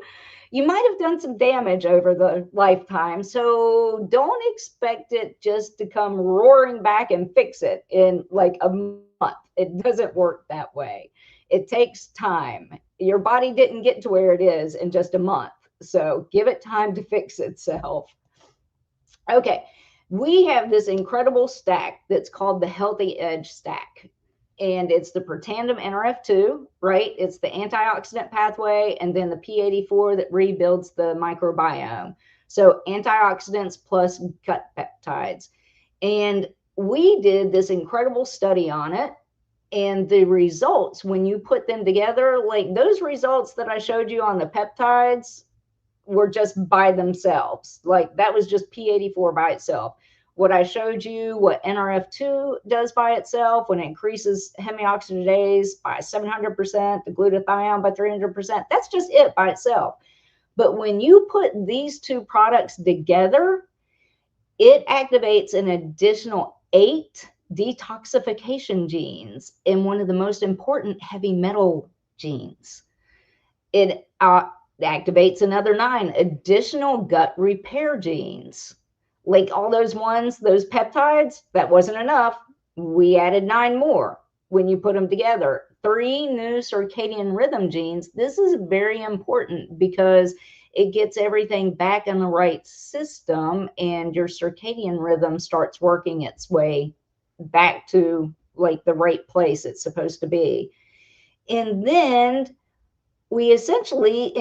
you might have done some damage over the lifetime. So don't expect it just to come roaring back and fix it in like a month. It doesn't work that way. It takes time. Your body didn't get to where it is in just a month. So give it time to fix itself. Okay. We have this incredible stack that's called the Healthy Edge stack. And it's the Protandim NRF2, right? It's the antioxidant pathway, and then the P84 that rebuilds the microbiome. So antioxidants plus gut peptides. And we did this incredible study on it. And the results, when you put them together, like those results that I showed you on the peptides were just by themselves. Like that was just P84 by itself. What I showed you, what NRF2 does by itself, when it increases hemioxidase by 700%, the glutathione by 300%, that's just it by itself. But when you put these two products together, it activates an additional 8 detoxification genes in one of the most important heavy metal genes. It activates another 9 additional gut repair genes. Like all those ones, those peptides, that wasn't enough. We added 9 more when you put them together. 3 new circadian rhythm genes. This is very important because it gets everything back in the right system, and your circadian rhythm starts working its way back to like the right place it's supposed to be. And then we essentially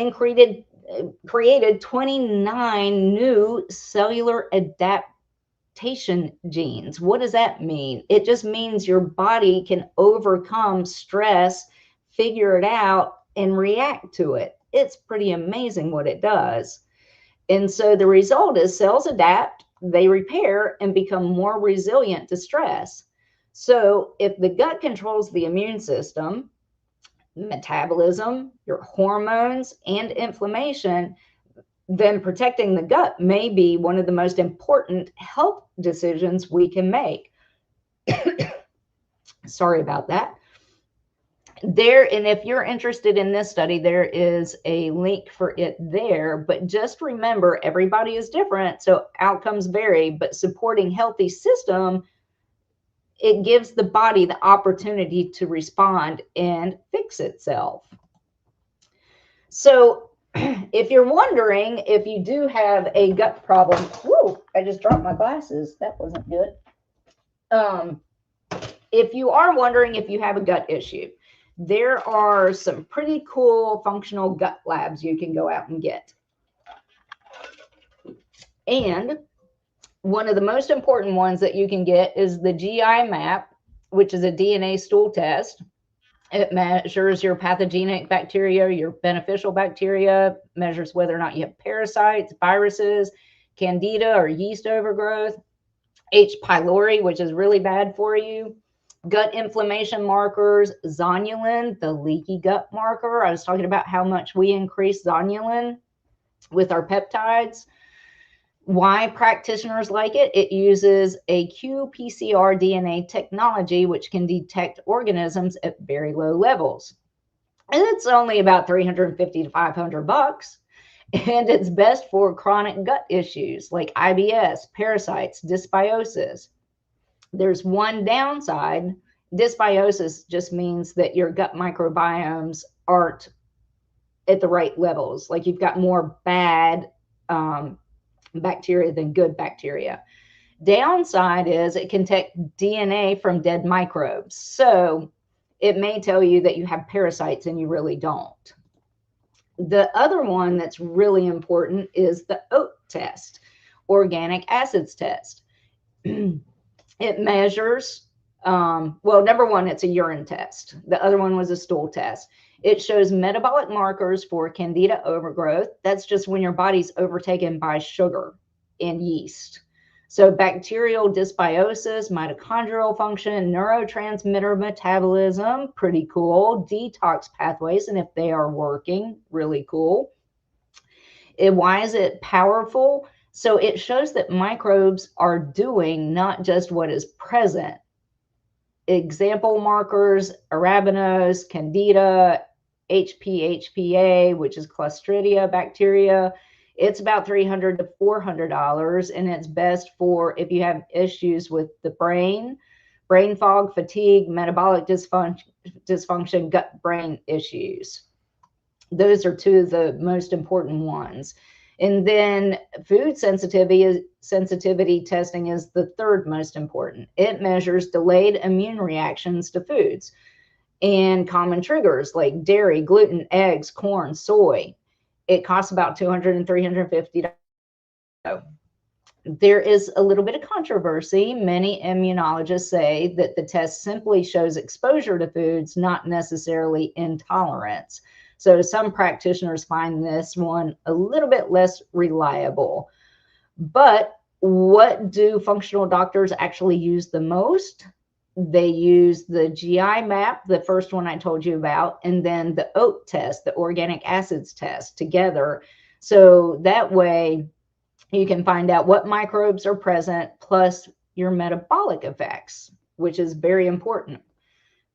created 29 new cellular adaptation genes. What does that mean? It just means your body can overcome stress, figure it out, and react to it. It's pretty amazing what it does. And so the result is cells adapt, they repair, and become more resilient to stress. So if the gut controls the immune system, metabolism, your hormones, and inflammation, then protecting the gut may be one of the most important health decisions we can make. Sorry about that. there, and if you're interested in this study, there is a link for it there. But just remember, everybody is different, so outcomes vary. But supporting healthy system, it gives the body the opportunity to respond and fix itself. So if you're wondering if you do have a gut problem, whoa, I just dropped my glasses. That wasn't good. If you are wondering if you have a gut issue, there are some pretty cool functional gut labs you can go out and get. And one of the most important ones that you can get is the GI map, which is a DNA stool test. It measures your pathogenic bacteria, your beneficial bacteria, measures whether or not you have parasites, viruses, candida or yeast overgrowth, H. pylori, which is really bad for you, gut inflammation markers, zonulin, the leaky gut marker. I was talking about how much we increase zonulin with our peptides. Why practitioners like it? It uses a qPCR DNA technology, which can detect organisms at very low levels. And it's only about $350 to $500. And it's best for chronic gut issues like IBS, parasites, dysbiosis. There's one downside. Dysbiosis just means that your gut microbiomes aren't at the right levels. Like you've got more bad bacteria than good bacteria. Downside is it can detect DNA from dead microbes. So it may tell you that you have parasites and you really don't. The other one that's really important is the OAT test, organic acids test. It measures, well, number one, it's a urine test. The other one was a stool test. It shows metabolic markers for candida overgrowth. That's just when your body's overtaken by sugar and yeast. So bacterial dysbiosis, mitochondrial function, neurotransmitter metabolism, pretty cool. Detox pathways, and if they are working, really cool. Why is it powerful? So it shows that microbes are doing not just what is present. Example markers, arabinose, candida, HPA, which is Clostridia bacteria. It's about $300 to $400, and it's best for if you have issues with the brain fog, fatigue, metabolic dysfunction, gut-brain issues. Those are two of the most important ones. And then food sensitivity testing is the third most important. It measures delayed immune reactions to foods and common triggers like dairy, gluten, eggs, corn, soy. It costs about $200 and $350. There is a little bit of controversy. Many immunologists say that the test simply shows exposure to foods, not necessarily intolerance. So some practitioners find this one a little bit less reliable. But what do functional doctors actually use the most? They use the GI map, the first one I told you about, and then the OAT test, the organic acids test together. So that way you can find out what microbes are present plus your metabolic effects, which is very important.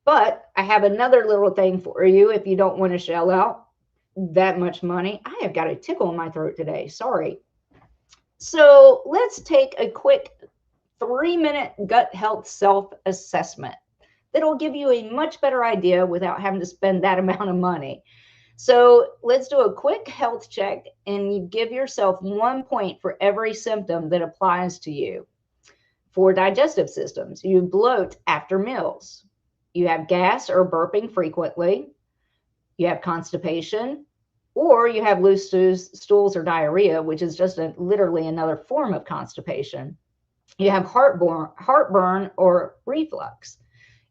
But I have another little thing for you if you don't want to shell out that much money. I have got a tickle in my throat today. Sorry. So let's take a quick 3-minute gut health self-assessment that'll give you a much better idea without having to spend that amount of money. So let's do a quick health check, and you give yourself 1 point for every symptom that applies to you. For digestive systems, you bloat after meals. You have gas or burping frequently. You have constipation, or you have loose stools or diarrhea, which is just literally another form of constipation. You have heartburn or reflux.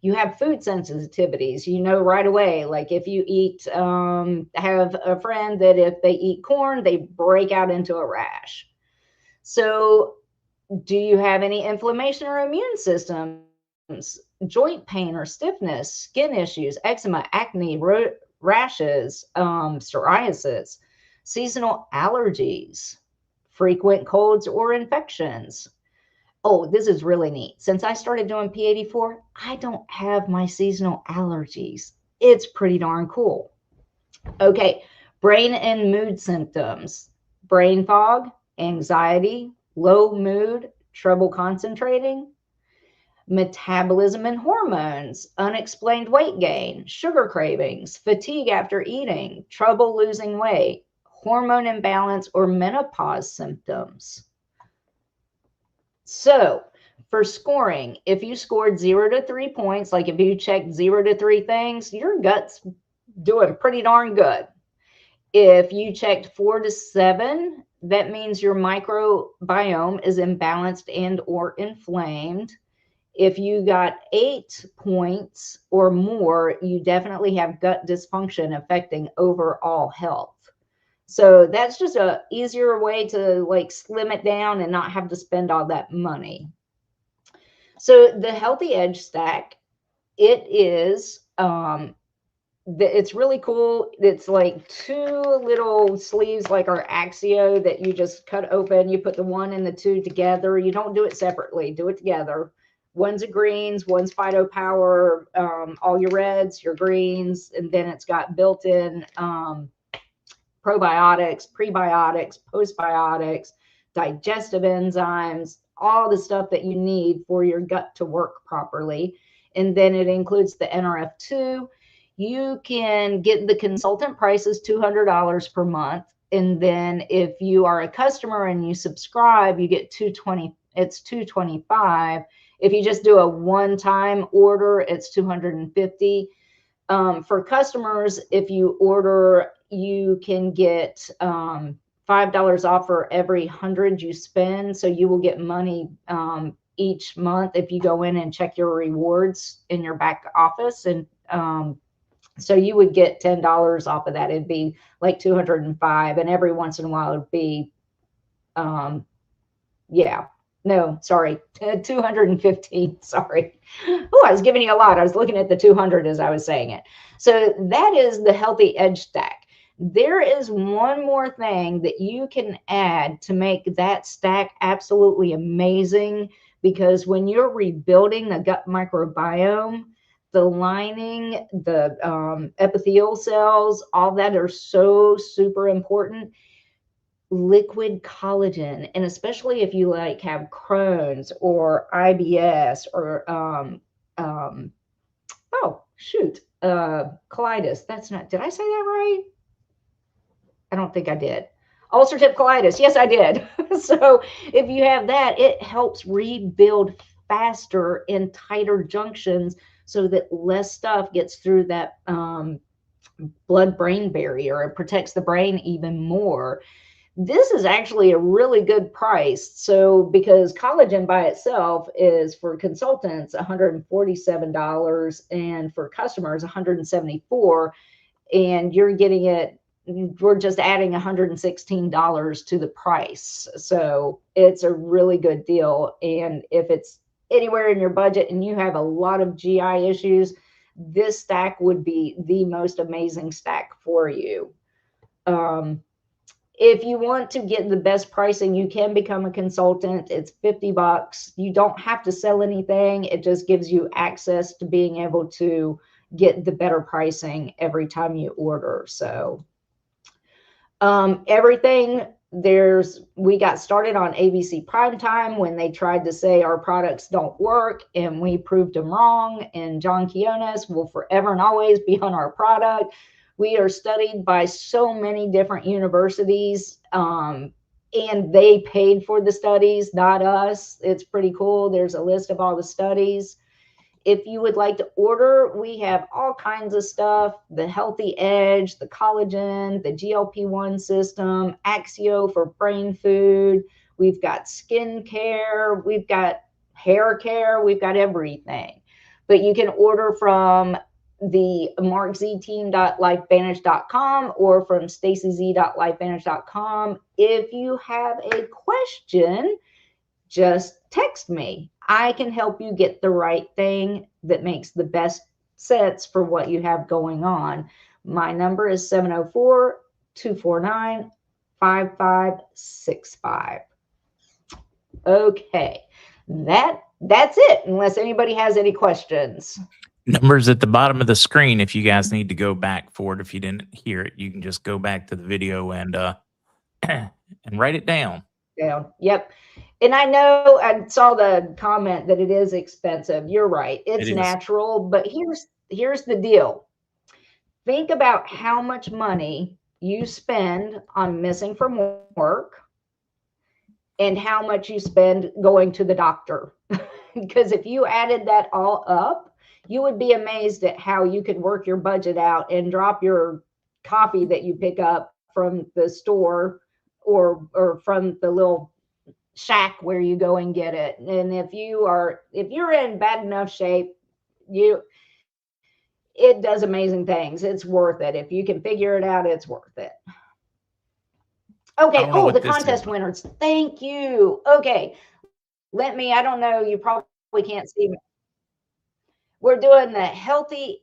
You have food sensitivities. You know right away, like if you eat, have a friend that if they eat corn, they break out into a rash. So do you have any inflammation or immune systems, joint pain or stiffness, skin issues, eczema, acne, rashes, psoriasis, seasonal allergies, frequent colds or infections? Oh, this is really neat. Since I started doing P84, I don't have my seasonal allergies It's pretty darn cool. Okay, brain and mood symptoms: brain fog, anxiety, low mood, trouble concentrating. Metabolism and hormones: unexplained weight gain, sugar cravings, fatigue after eating, trouble losing weight, hormone imbalance, or menopause symptoms. So for scoring, if you scored 0 to 3 points, like if you checked 0 to 3 things, your gut's doing pretty darn good. If you checked 4 to 7, that means your microbiome is imbalanced and or inflamed. If you got 8 points or more, you definitely have gut dysfunction affecting overall health. So that's just a easier way to like slim it down and not have to spend all that money. So the Healthy Edge stack, it is it's really cool. It's like 2 little sleeves like our Axio that you just cut open. You put the 1 and the 2 together. You don't do it separately, do it together. One's a greens, one's Phyto Power, all your reds, your greens, and then it's got built-in probiotics, prebiotics, postbiotics, digestive enzymes, all the stuff that you need for your gut to work properly. And then it includes the NRF2. You can get the consultant prices $200 per month. And then if you are a customer and you subscribe, you get $220. It's $225. If you just do a one-time order, it's $250. For customers, if you order, you can get $5 off for every 100 you spend. So you will get money each month if you go in and check your rewards in your back office. And so you would get $10 off of that. It'd be like 205. And every once in a while it'd be, yeah. No, sorry, 215. Sorry. Oh, I was giving you a lot. I was looking at the 200 as I was saying it. So that is the Healthy Edge stack. There is one more thing that you can add to make that stack absolutely amazing, because when you're rebuilding the gut microbiome, the lining, the epithelial cells, all that are so super important. Liquid collagen, and especially if you like have Crohn's or IBS or colitis. That's not, did I say that right? I don't think I did. Ulcerative colitis. Yes, I did. So if you have that, it helps rebuild faster in tighter junctions so that less stuff gets through that blood-brain barrier. It protects the brain even more. This is actually a really good price. So because collagen by itself is, for consultants, $147, and for customers $174, and you're getting it, we're just adding $116 to the price. So it's a really good deal. And if it's anywhere in your budget and you have a lot of GI issues, this stack would be the most amazing stack for you. If you want to get the best pricing, you can become a consultant. It's $50. You don't have to sell anything. It just gives you access to being able to get the better pricing every time you order. So everything, we got started on ABC Primetime when they tried to say our products don't work, and we proved them wrong. And John Quiones will forever and always be on our product. We are studied by so many different universities, and they paid for the studies, not us. It's pretty cool. There's a list of all the studies. If you would like to order, we have all kinds of stuff: the Healthy Edge, the collagen, the GLP-1 system, Axio for brain food. We've got skin care. We've got hair care. We've got everything. But you can order from the MarkZteam.lifevantage.com or from StacyZ.lifevantage.com. If you have a question, just text me. I can help you get the right thing that makes the best sense for what you have going on. My number is 704-249-5565. Okay, that's it, unless anybody has any questions. Numbers at the bottom of the screen. If you guys need to go back for it, if you didn't hear it, you can just go back to the video and and write it down. Down. Yep. And I know I saw the comment that it is expensive. You're right. It's It is. natural, but here's the deal. Think about how much money you spend on missing from work and how much you spend going to the doctor. Because if you added that all up, you would be amazed at how you could work your budget out and drop your coffee that you pick up from the store or from the little shack where you go and get it. And if you're in bad enough shape, it does amazing things. It's worth it. If you can figure it out, it's worth it. Okay. Oh, the contest winners. Thank you. Okay. I don't know. You probably can't see me. We're doing the healthy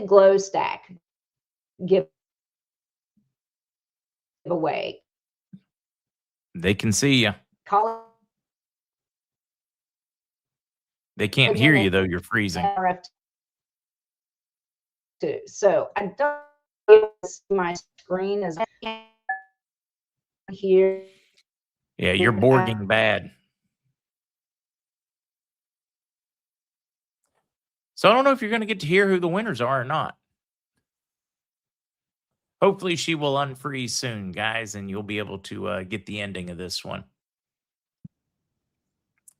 glow stack giveaway. They can see you. They can't hear you though. You're freezing. So I don't my screen is here. Yeah, you're borging bad. So I don't know if you're going to get to hear who the winners are or not. Hopefully she will unfreeze soon, guys, and you'll be able to get the ending of this one.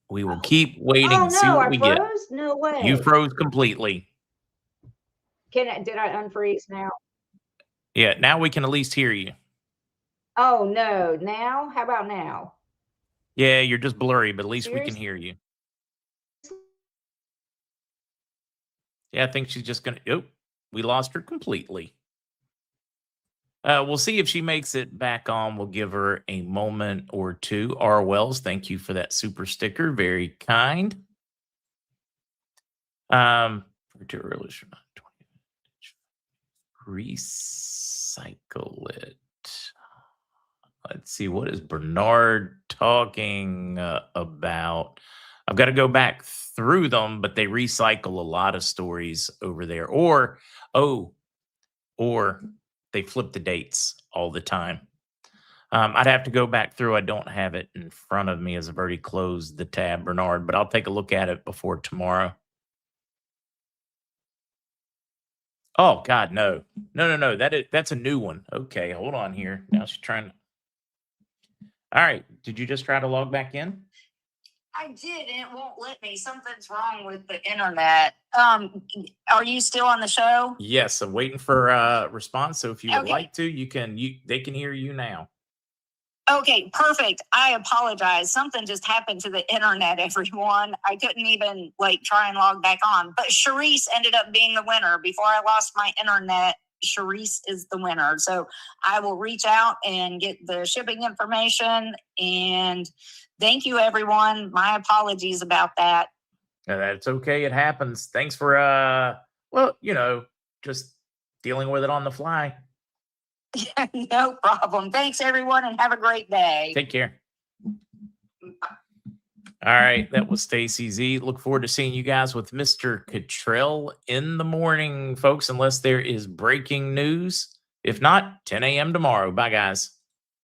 We will keep waiting and see what we get. No way. You froze completely. Did I unfreeze now? Yeah, now we can at least hear you. Oh, no. Now? How about now? Yeah, you're just blurry, but at least we can hear you. Yeah, I think she's just going to... Oh, we lost her completely. We'll see if she makes it back on. We'll give her a moment or two. R. Wells, thank you for that super sticker. Very kind. Recycle it. Let's see. What is Bernard talking about? I've got to go back through them, but they recycle a lot of stories over there. Or they flip the dates all the time. I'd have to go back through. I don't have it in front of me as I've already closed the tab, Bernard, but I'll take a look at it before tomorrow. Oh, God, no. No. That's a new one. Okay, hold on here. Now she's trying to... All right. Did you just try to log back in? I did, and it won't let me. Something's wrong with the internet. Are you still on the show? Yes, I'm waiting for a response. So if you would like to, they can hear you now. Okay, perfect. I apologize. Something just happened to the internet, everyone. I couldn't even try and log back on. But Sharice ended up being the winner. Before I lost my internet, Sharice is the winner. So I will reach out and get the shipping information. And thank you, everyone. My apologies about that. That's okay. It happens. Thanks for, just dealing with it on the fly. No problem. Thanks, everyone, and have a great day. Take care. All right. That was Stacy Z. Look forward to seeing you guys with Mr. Cottrell in the morning, folks, unless there is breaking news. If not, 10 a.m. tomorrow. Bye, guys.